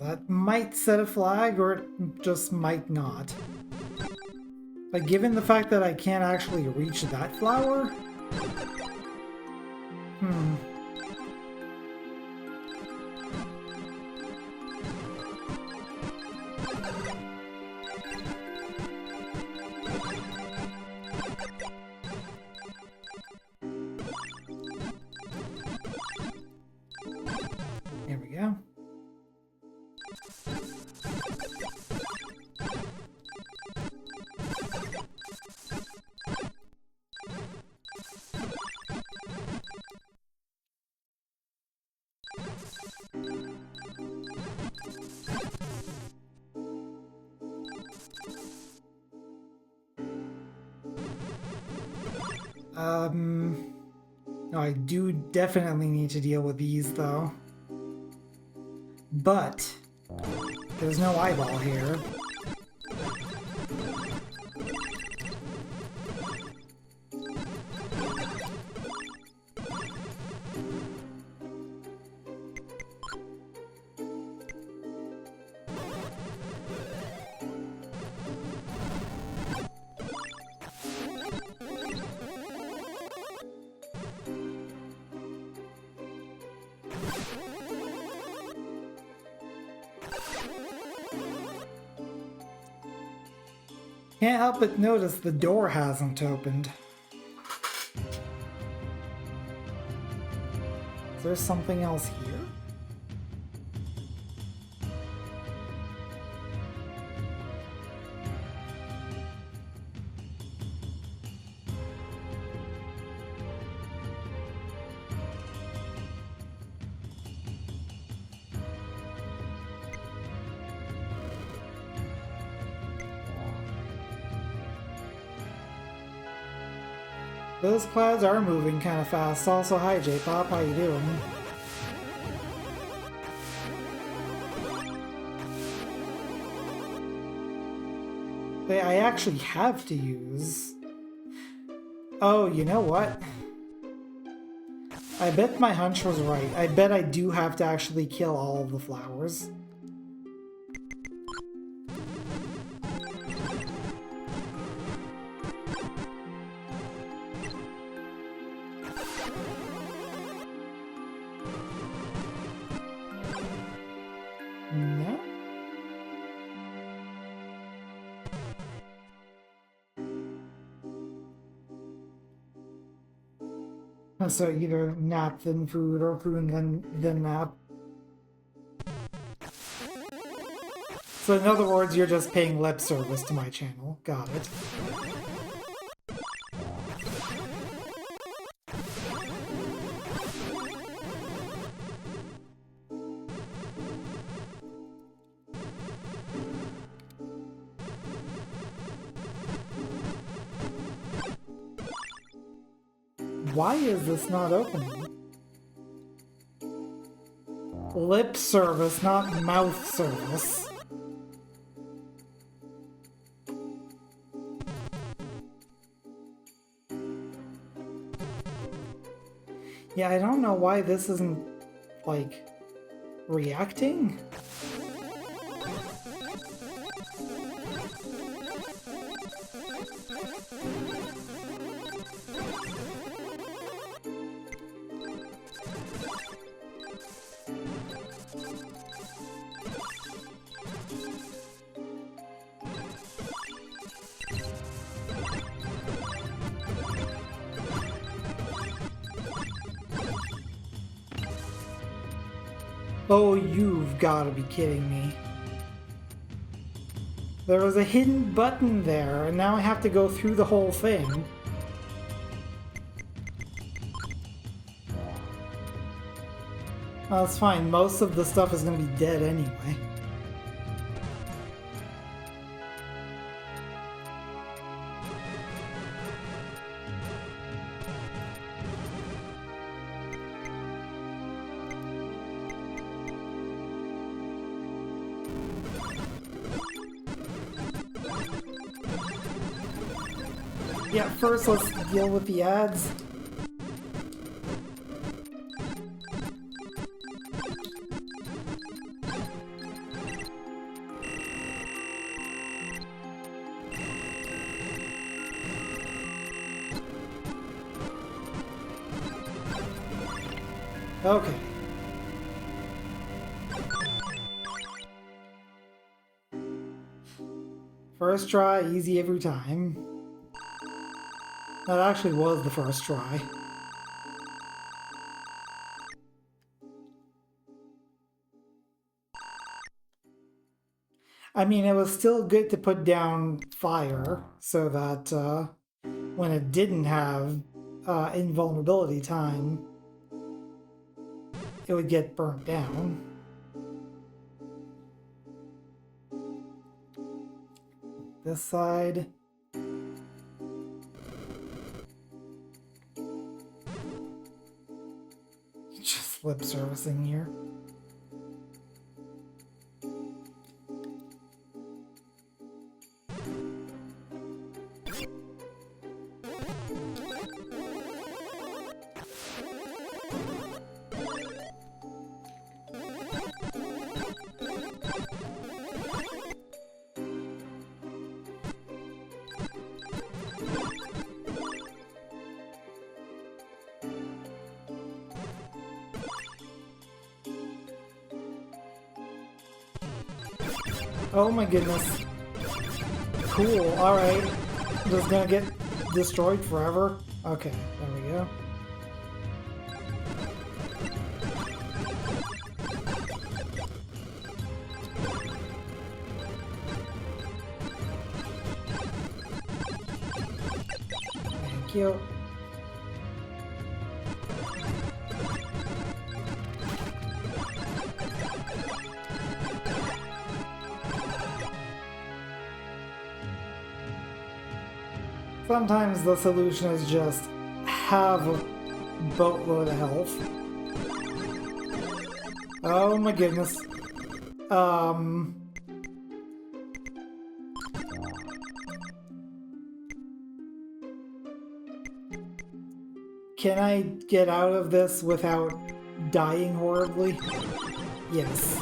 That might set a flag, or it just might not. But given the fact that I can't actually reach that flower... Here we go. No, I do definitely need to deal with these, though. But there's no eyeball here. Can't help but notice the door hasn't opened. Is there something else here? Those clouds are moving kind of fast. Also, hi J-Pop, how you doing? I actually have to use... Oh, you know what? I bet my hunch was right. I bet I do have to actually kill all of the flowers. No? So either nap then food or food then nap. So in other words, you're just paying lip service to my channel. Got it. Why is this not opening? Lip service, not mouth service. Yeah, I don't know why this isn't, like, reacting. Oh, you've got to be kidding me. There was a hidden button there, and now I have to go through the whole thing. That's fine, most of the stuff is going to be dead anyway. Yeah, first let's deal with the ads. Okay. First try, easy every time. That actually was the first try. I mean, it was still good to put down fire so that when it didn't have invulnerability time, it would get burnt down. This side. Just lip servicing here. Oh my goodness. Cool, alright. This is gonna get destroyed forever. Okay, there we go. Thank you. Sometimes the solution is just have a boatload of health. Oh my goodness. Can I get out of this without dying horribly? Yes.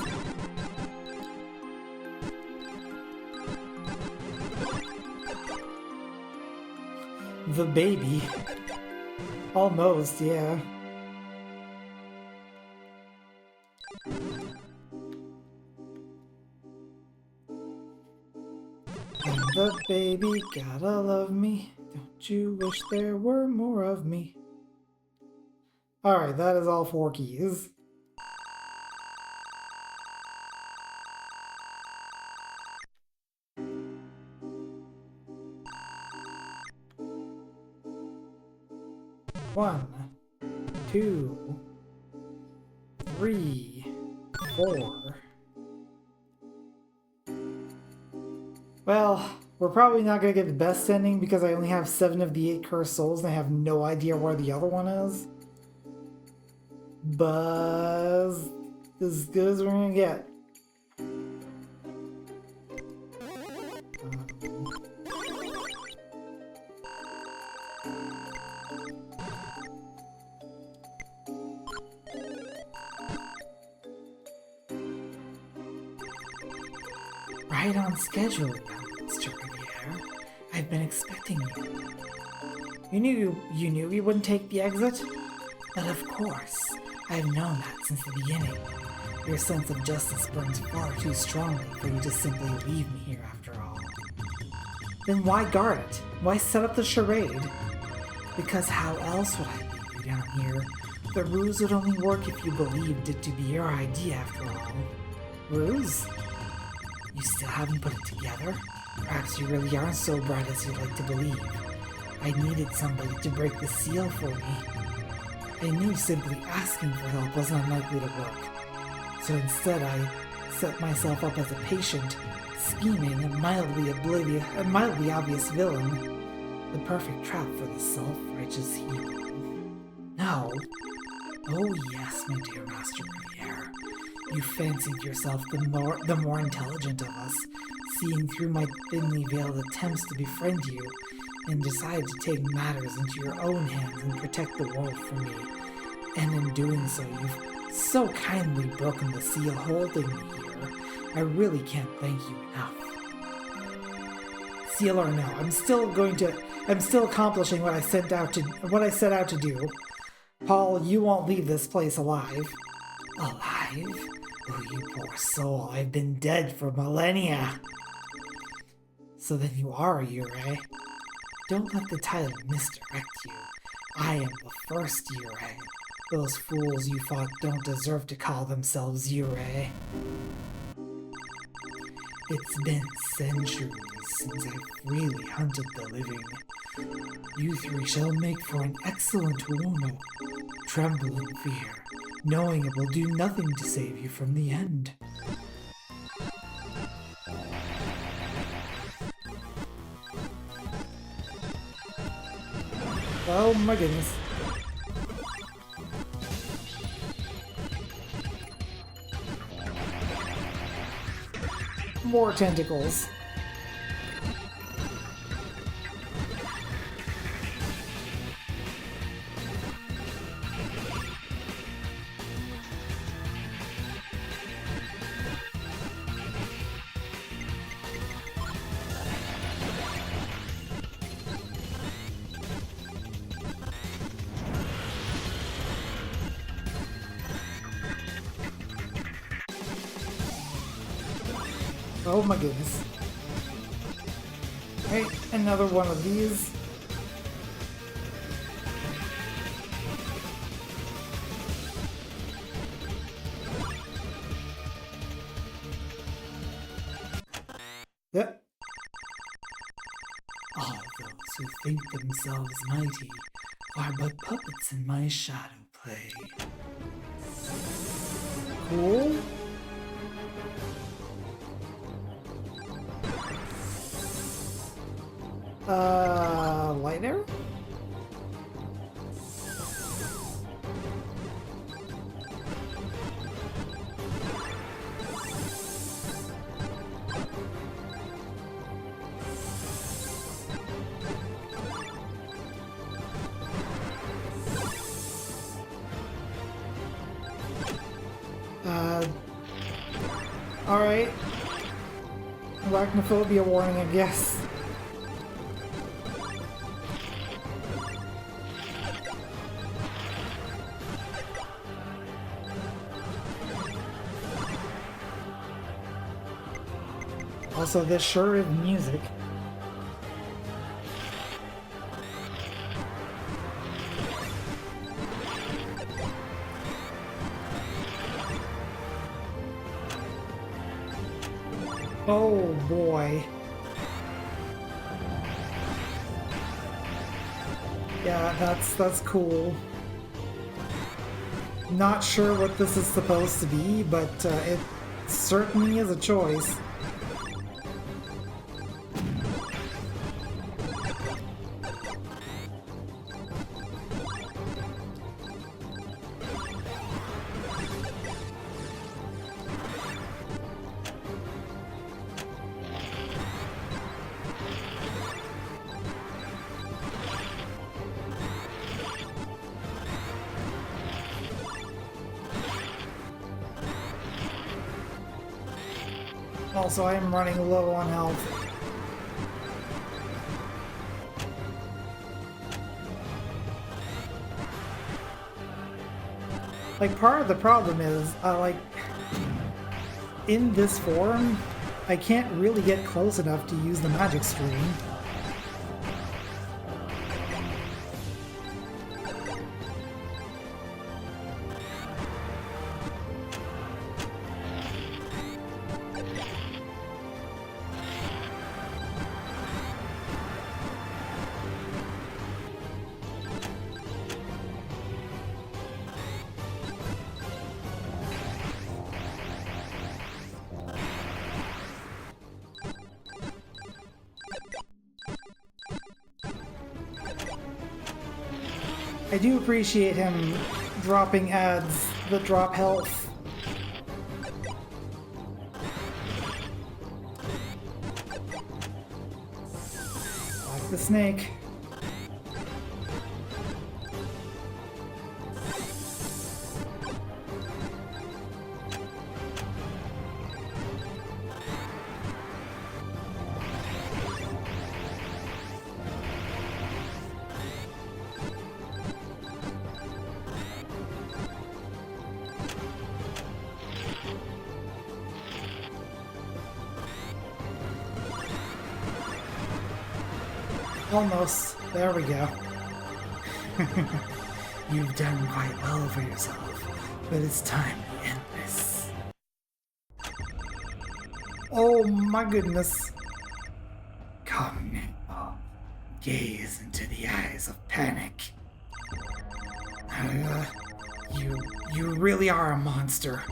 The baby. Almost, yeah. And the baby gotta love me. Don't you wish there were more of me? Alright, that is all 4 keys. One, 2, 3, 4. Well, we're probably not going to get the best ending because I only have 7 of the 8 cursed souls and I have no idea where the other one is. But as good as we're going to get. Right on schedule, Mr. Riviere. I've been expecting you. You knew we wouldn't take the exit? But of course, I've known that since the beginning. Your sense of justice burns far too strongly for you to simply leave me here after all. Then why guard it? Why set up the charade? Because how else would I leave you down here? The ruse would only work if you believed it to be your idea after all. Ruse? You still haven't put it together? Perhaps you really aren't so bright as you'd like to believe. I needed somebody to break the seal for me. I knew simply asking for help was unlikely to work. So instead I set myself up as a patient, scheming and mildly obvious villain. The perfect trap for the self-righteous hero. No. Oh yes, my dear Master Riviere. You fancied yourself the more intelligent of us, seeing through my thinly veiled attempts to befriend you, and decided to take matters into your own hands and protect the world from me. And in doing so, you've so kindly broken the seal holding me here. I really can't thank you enough. Seal or no, I'm still accomplishing what I set out to do. Paul, you won't leave this place alive. Alive? Oh, you poor soul, I've been dead for millennia. So then you are a Yuurand. Don't let the title misdirect you. I am the first Yuurand. Those fools you fought don't deserve to call themselves Yuurand. It's been centuries since I've really hunted the living. You three shall make for an excellent uno. Tremble in fear, knowing it will do nothing to save you from the end. Oh my goodness. More tentacles. Oh my goodness. Right, another one of these. Yep. All those who think themselves mighty are but puppets in my shadow play. Cool. Light arrow? Alright. Arachnophobia warning, I guess. Also, this sure is music. Oh boy. Yeah, that's cool. Not sure what this is supposed to be, but it certainly is a choice. Also, I am running low on health. Like, part of the problem is, like, in this form, I can't really get close enough to use the magic stream. I do appreciate him dropping ads that drop health. Like the snake. Almost. There we go. You've done quite well for yourself, but it's time to end this. Oh my goodness. Come now. Gaze into the eyes of panic. You really are a monster.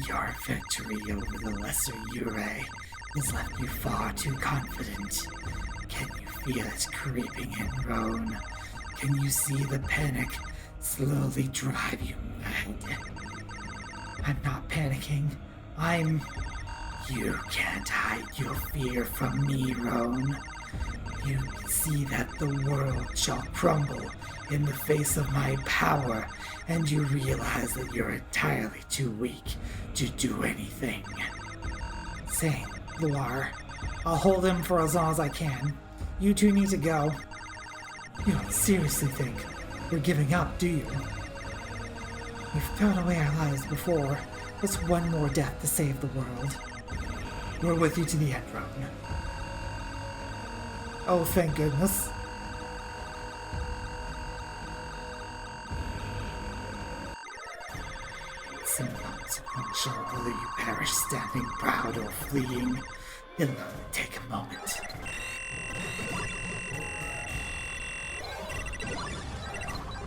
Your victory over the lesser Yuurand has left you far too confident. Can you feel it creeping in, Roan? Can you see the panic slowly drive you mad? I'm not panicking. You can't hide your fear from me, Roan. You see that the world shall crumble in the face of my power, and you realize that you're entirely too weak to do anything. Same, Luar. I'll hold him for as long as I can. You two need to go. You don't seriously think we're giving up, do you? We've thrown away our lives before. What's one more death to save the world? We're with you to the end, Roan. Oh, thank goodness. It's inconsequential whether you perish standing proud or fleeing. It'll only take a moment.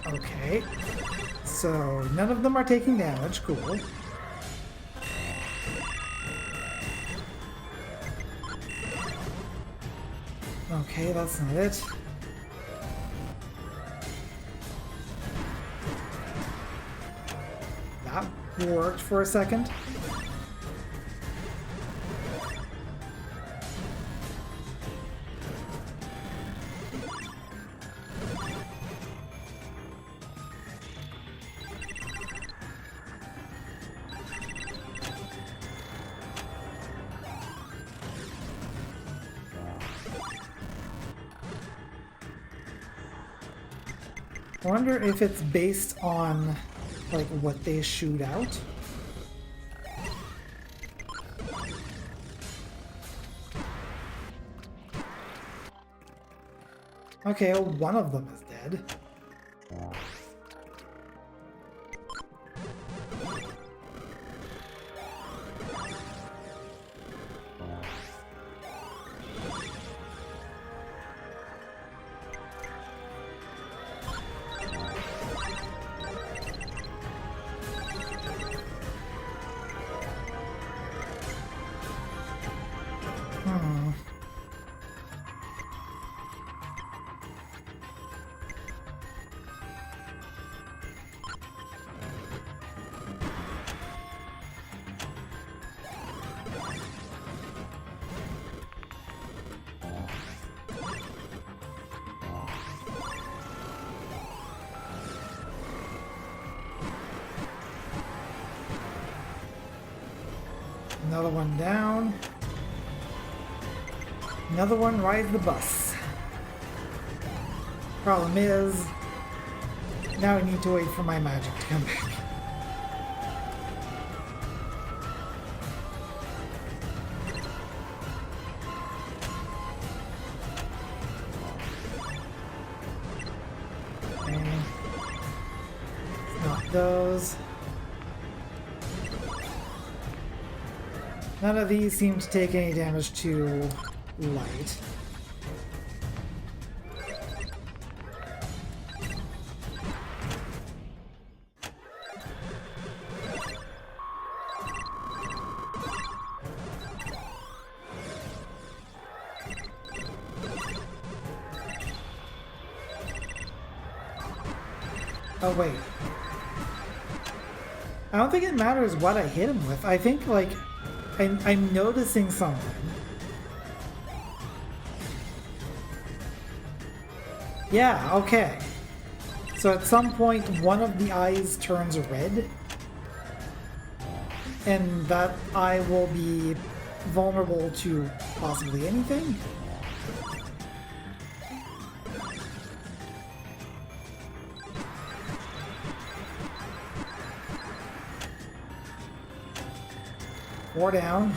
Okay. So, none of them are taking damage. Cool. Okay, that's not it. That worked for a second. I wonder if it's based on, like, what they shoot out. Okay, well, one of them is dead. Another one down. Another one rides the bus. Problem is, now I need to wait for my magic to come back. Okay. Not those. None of these seem to take any damage to light. Oh, wait. I don't think it matters what I hit him with. I think, like, I'm noticing something. Yeah, okay. So at some point, one of the eyes turns red. And that eye will be vulnerable to possibly anything. Four down.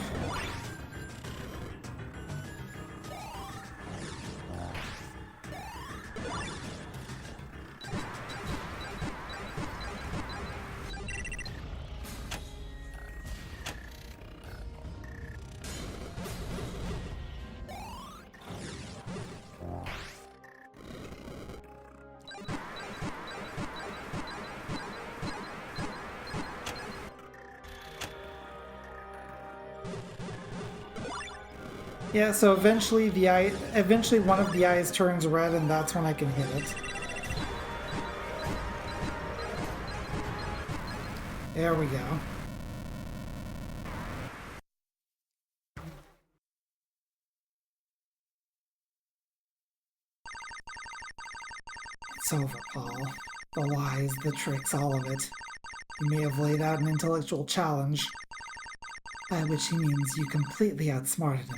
Yeah, so eventually one of the eyes turns red, and that's when I can hit it. There we go. It's over, Paul. The lies, the tricks, all of it. You may have laid out an intellectual challenge, by which he means you completely outsmarted him.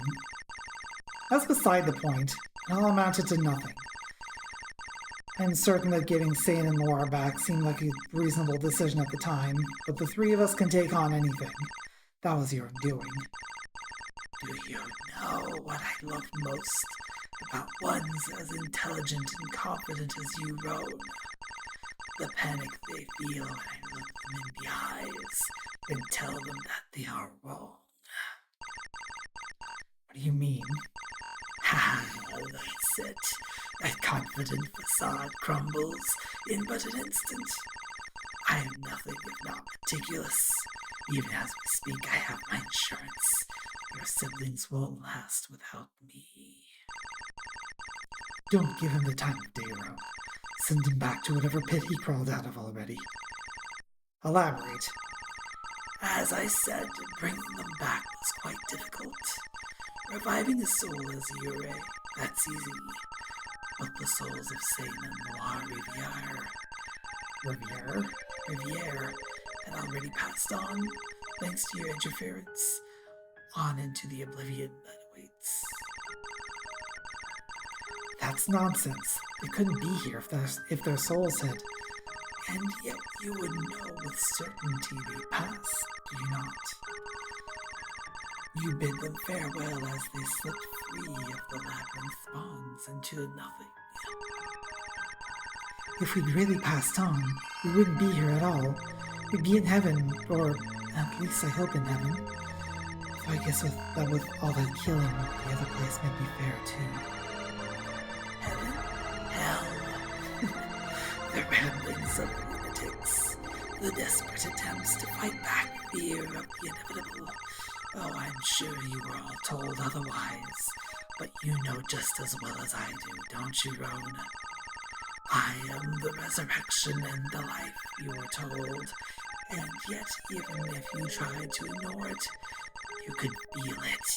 That's beside the point. It all amounted to nothing. I'm certain that getting Sane and Laura back seemed like a reasonable decision at the time, but the three of us can take on anything. That was your undoing. Do you know what I love most about ones as intelligent and confident as you, Roan? The panic they feel when I look them in the eyes and tell them that they are wrong. What do you mean? Ha! That's it. That confident facade crumbles in but an instant. I am nothing if not meticulous. Even as we speak, I have my insurance. Your siblings won't last without me. Don't give him the time of day, Roan. Send him back to whatever pit he crawled out of already. Elaborate. As I said, bringing them back was quite difficult. Reviving a soul as Yuurand, that's easy. But the souls of Satan and Riviere had already passed on, thanks to your interference, on into the oblivion that awaits. That's nonsense. They couldn't be here if their souls had. And yet you would know with certainty they passed, do you not? You bid them farewell as they slip free of the labyrinth bonds into nothing. If we'd really passed on, we wouldn't be here at all. We'd be in heaven, or at least I hope in heaven. So I guess with all that killing, the other place might be fair too. Heaven? Hell. The ramblings of lunatics. The desperate attempts to fight back fear of the inevitable. Oh, I'm sure you were all told otherwise, but you know just as well as I do, don't you, Roan? I am the resurrection and the life, you were told, and yet even if you tried to ignore it, you could feel it.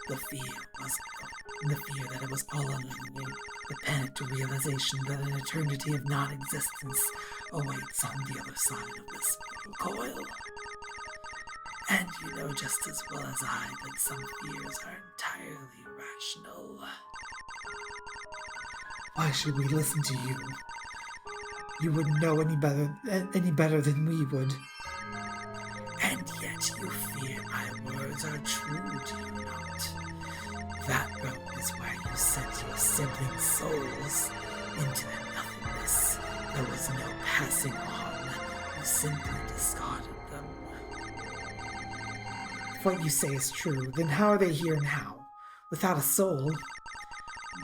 The fear that it was all along, the panicked realization that an eternity of non-existence awaits on the other side of this coil. And you know just as well as I that some fears are entirely irrational. Why should we listen to you? You wouldn't know any better than we would. And yet you fear my words are true, do you not? That road is where you sent your sibling souls into their nothingness. There was no passing on. You simply discarded them. If what you say is true, then how are they here now? Without a soul?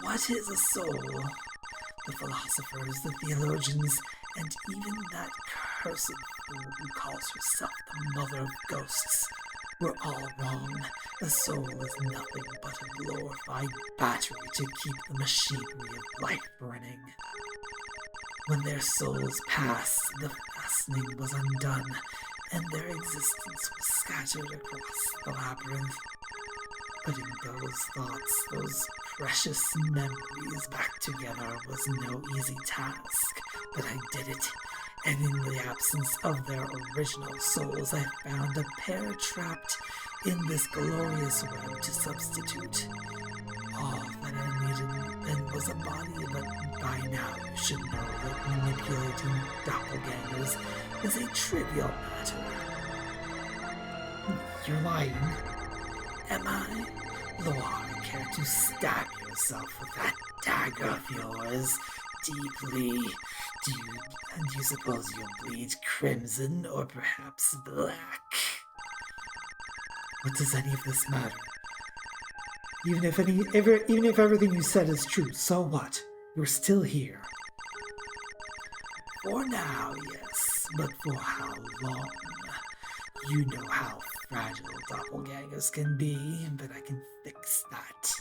What is a soul? The philosophers, the theologians, and even that cursed fool who calls herself the mother of ghosts were all wrong. A soul is nothing but a glorified battery to keep the machinery of life running. When their souls passed, the fastening was undone, and their existence was scattered across the labyrinth. Putting those thoughts, those precious memories back together was no easy task, but I did it, and in the absence of their original souls, I found a pair trapped in this glorious web to substitute. All that I needed then was a body, but by now you should know that manipulating doppelgangers is a trivial matter. You're lying. Am I? Loire, care to stab yourself with that dagger of yours deeply? Do you suppose you'll bleed crimson or perhaps black? What does any of this matter? Even if everything you said is true, so what? You're still here. For now, yes, but for how long? You know how fragile doppelgangers can be, but I can fix that.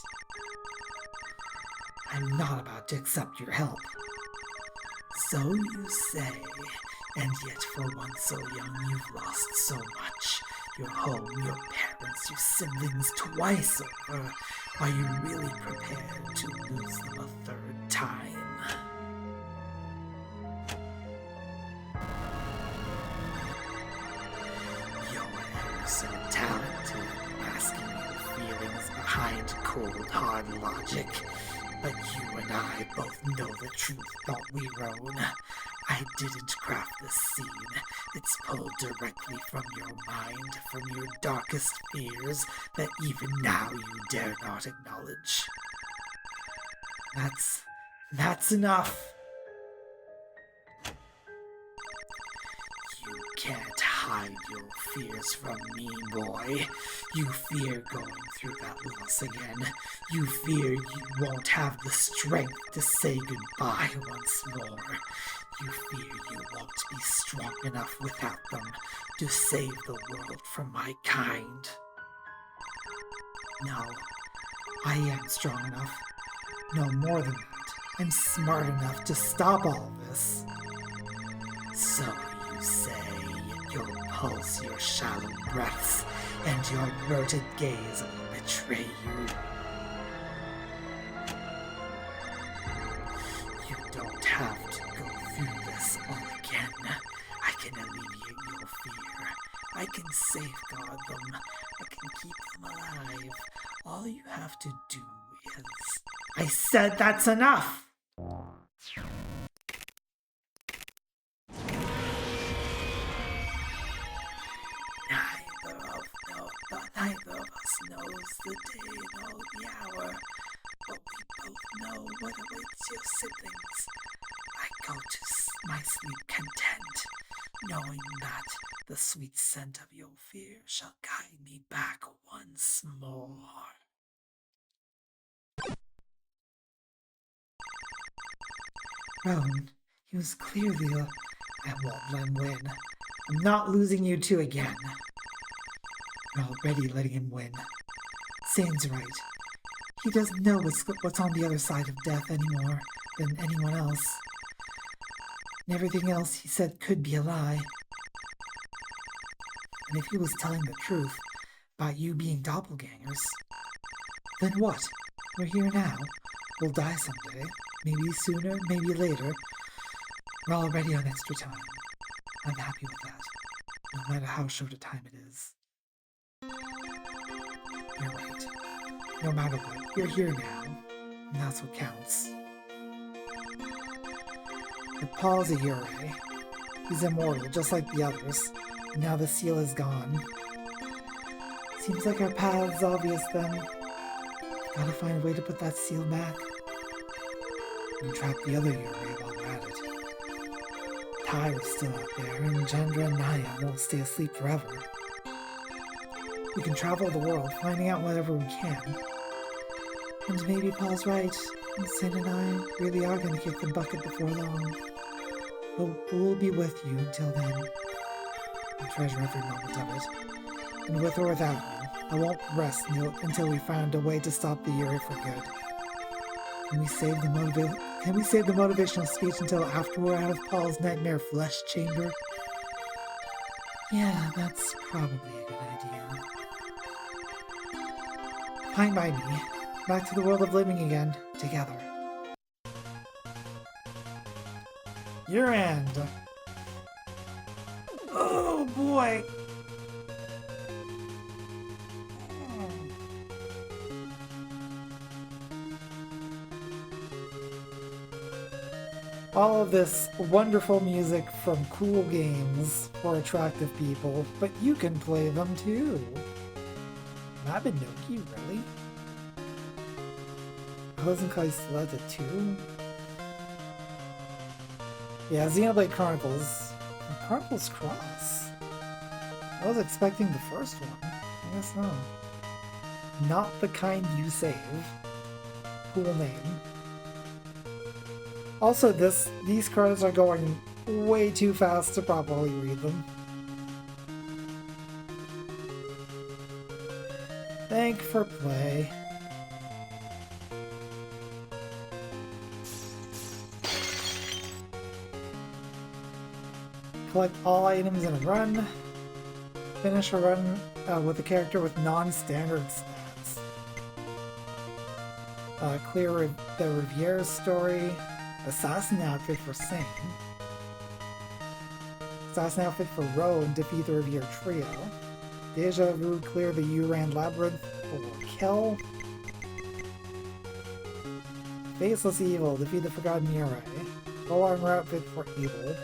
I'm not about to accept your help. So you say, and yet for one so young you've lost so much. Your home, your parents, your siblings twice over. Are you really prepared to lose them a third time? So talented at masking your feelings behind cold, hard logic. But you and I both know the truth, don't we, Roan? I didn't craft this scene. It's pulled directly from your mind, from your darkest fears, that even now you dare not acknowledge. That's enough. You can't hide your fears from me, boy. You fear going through that loss again. You fear you won't have the strength to say goodbye once more. You fear you won't be strong enough without them to save the world from my kind. No, I am strong enough. No, more than that. I'm smart enough to stop all this. So you say, yet your pulse, your shallow breaths, and your averted gaze will betray you. You don't have to go through this all again. I can alleviate your fear. I can safeguard them. I can keep them alive. All you have to do is I said that's enough! Neither of us knows the day nor the hour, but we both know what awaits your siblings. I go to my sleep content, knowing that the sweet scent of your fear shall guide me back once more. Rowan, he was clearly I won't let him win. I'm not losing you two again. You're already letting him win. Zane's right. He doesn't know what's on the other side of death any more than anyone else. And everything else he said could be a lie. And if he was telling the truth about you being doppelgangers, then what? We're here now. We'll die someday. Maybe sooner, maybe later. We're already on extra time. I'm happy with that, no matter how short a time it is. You're right. No matter what, you're here now, and that's what counts. But Paul's a Yuurand. He's immortal, just like the others, and now the seal is gone. Seems like our path's obvious then. Gotta find a way to put that seal back. And trap the other Yuurand while we're at it. Tyra's still out there, and Jendra and Naya won't stay asleep forever. We can travel the world, finding out whatever we can. And maybe Paul's right, and Sin and I really are going to kick the bucket before long. But we'll be with you until then. I treasure every moment of it. And with or without you, I won't rest until we find a way to stop the Yuurand for good. Can we save the motivational speech until after we're out of Paul's nightmare flesh chamber? Yeah, that's probably a good idea. Fine by me. Back to the world of living again, together. Yuurand! Oh boy! All of this wonderful music from cool games for attractive people, but you can play them too. Mabinogi, really? Hosenkai Sled 2? Yeah, Xenoblade Chronicles. Chronicles Cross. I was expecting the first one. I guess not. Not the kind you save. Cool name. Also, these cards are going way too fast to properly read them. Thank for play. Collect all items in a run. Finish a run with a character with non-standard stats. Clear the Riviere's story. Assassin outfit for Singh. Assassin outfit for Ro and defeat the Riviere trio. Deja Vu, clear the Yuurand Labyrinth for Kel. Faceless Evil, defeat the Forgotten Yuurand. Full armor outfit for Evil.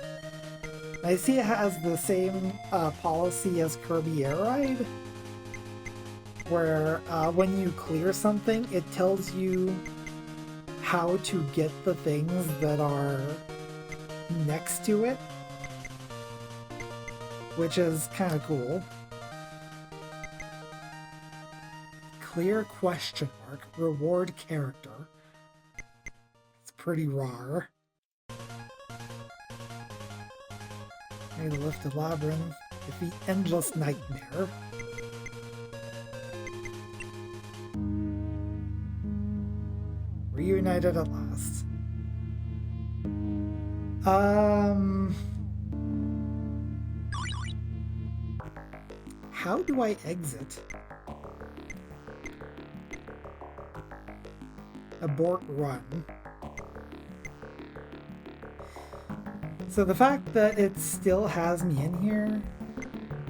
I see it has the same policy as Kirby Air Ride, where when you clear something, it tells you how to get the things that are next to it, which is kind of cool. Clear question mark, reward character. It's pretty rare. Maybe lift the Labyrinth, defeat Endless Nightmare. Reunited at last. How do I exit? Abort run. So the fact that it still has me in here.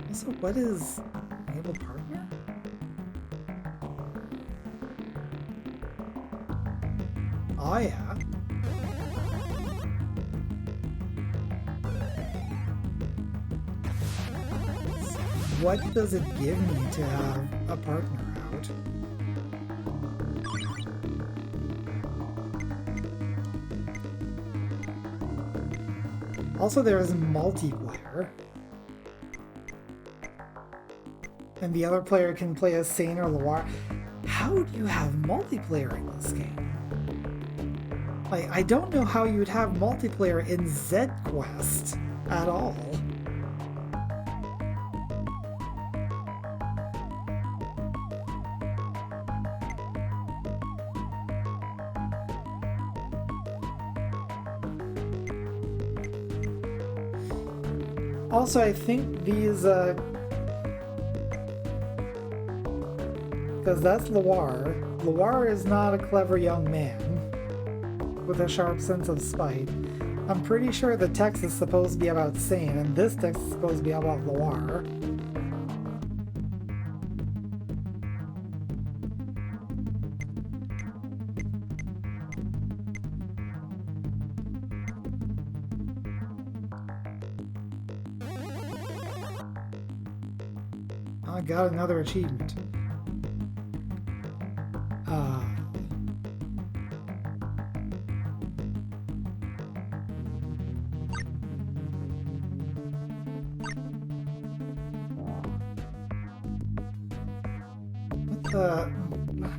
Also, what is enable partner? Oh yeah. What does it give me to have a partner out? Also, there is multiplayer. And the other player can play as Sane or Loire. How do you have multiplayer in this game? Like, I don't know how you would have multiplayer in Z Quest at all. Also, I think these, because that's Loire. Loire is not a clever young man with a sharp sense of spite. I'm pretty sure the text is supposed to be about Sane, and this text is supposed to be about Loire. I got another achievement.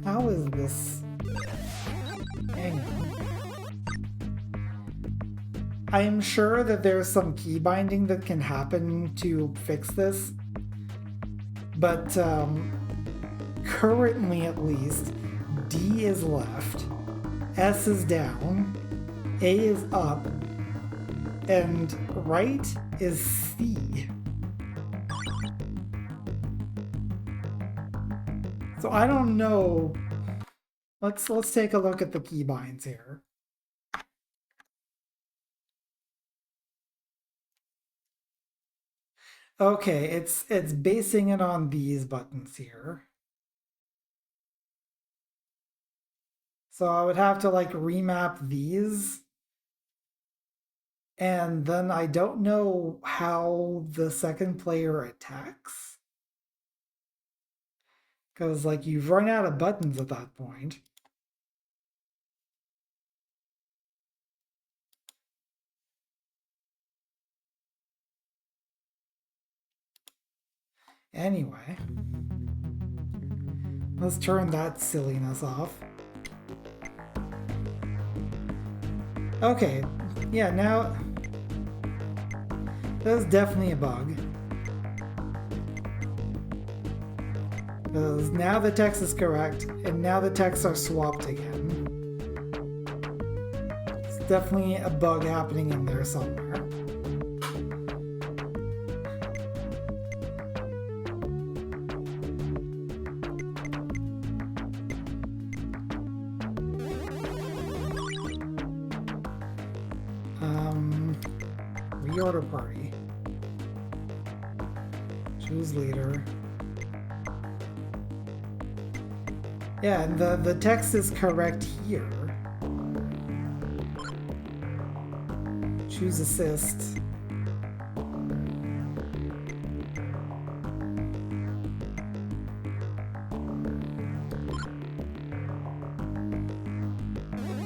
How is this? Hang on. I am sure that there's some key binding that can happen to fix this, but currently at least, D is left, S is down, A is up, and right is C. So I don't know. Let's take a look at the keybinds here. Okay, it's basing it on these buttons here. So I would have to like remap these. And then I don't know how the second player attacks. Because, like, you've run out of buttons at that point. Anyway. Let's turn that silliness off. Okay. Yeah, now... That's definitely a bug. Because now the text is correct, and now the texts are swapped again. It's definitely a bug happening in there somewhere. Reorder party. Choose leader. Yeah, and the text is correct here. Choose assist.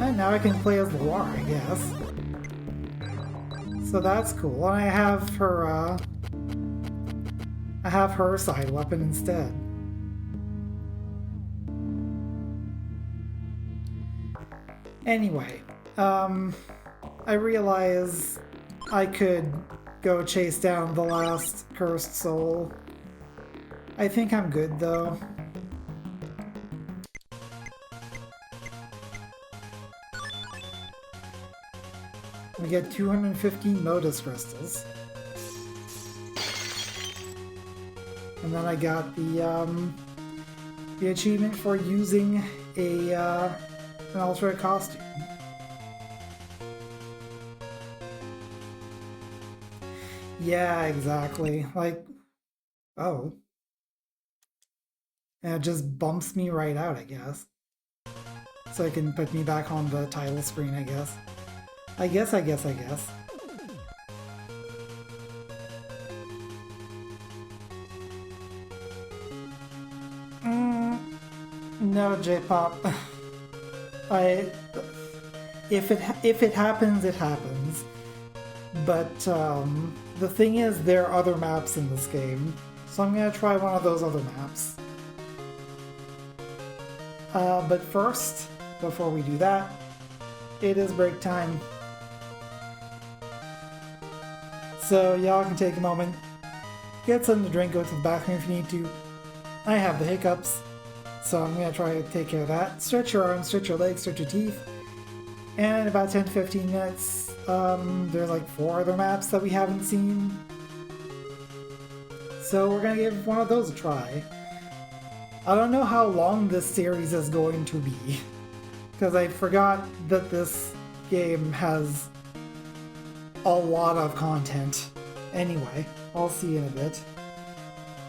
And now I can play as Loire, I guess. So that's cool. And I have her side weapon instead. Anyway, I realize I could go chase down the last cursed soul. I think I'm good though. We get 215 Modus crystals. And then I got the achievement for using an alternate costume. Yeah, exactly. Like, oh. And it just bumps me right out, I guess. So it can put me back on the title screen, I guess. I guess. No, J-pop. If it happens, it happens. But the thing is, there are other maps in this game, so I'm gonna try one of those other maps. But first, before we do that, it is break time. So y'all can take a moment, get something to drink, go to the bathroom if you need to. I have the hiccups, so I'm gonna try to take care of that. Stretch your arms, stretch your legs, stretch your teeth. And in about 10 to 15 minutes, there's like 4 other maps that we haven't seen. So we're gonna give one of those a try. I don't know how long this series is going to be, because I forgot that this game has a lot of content. Anyway, I'll see you in a bit.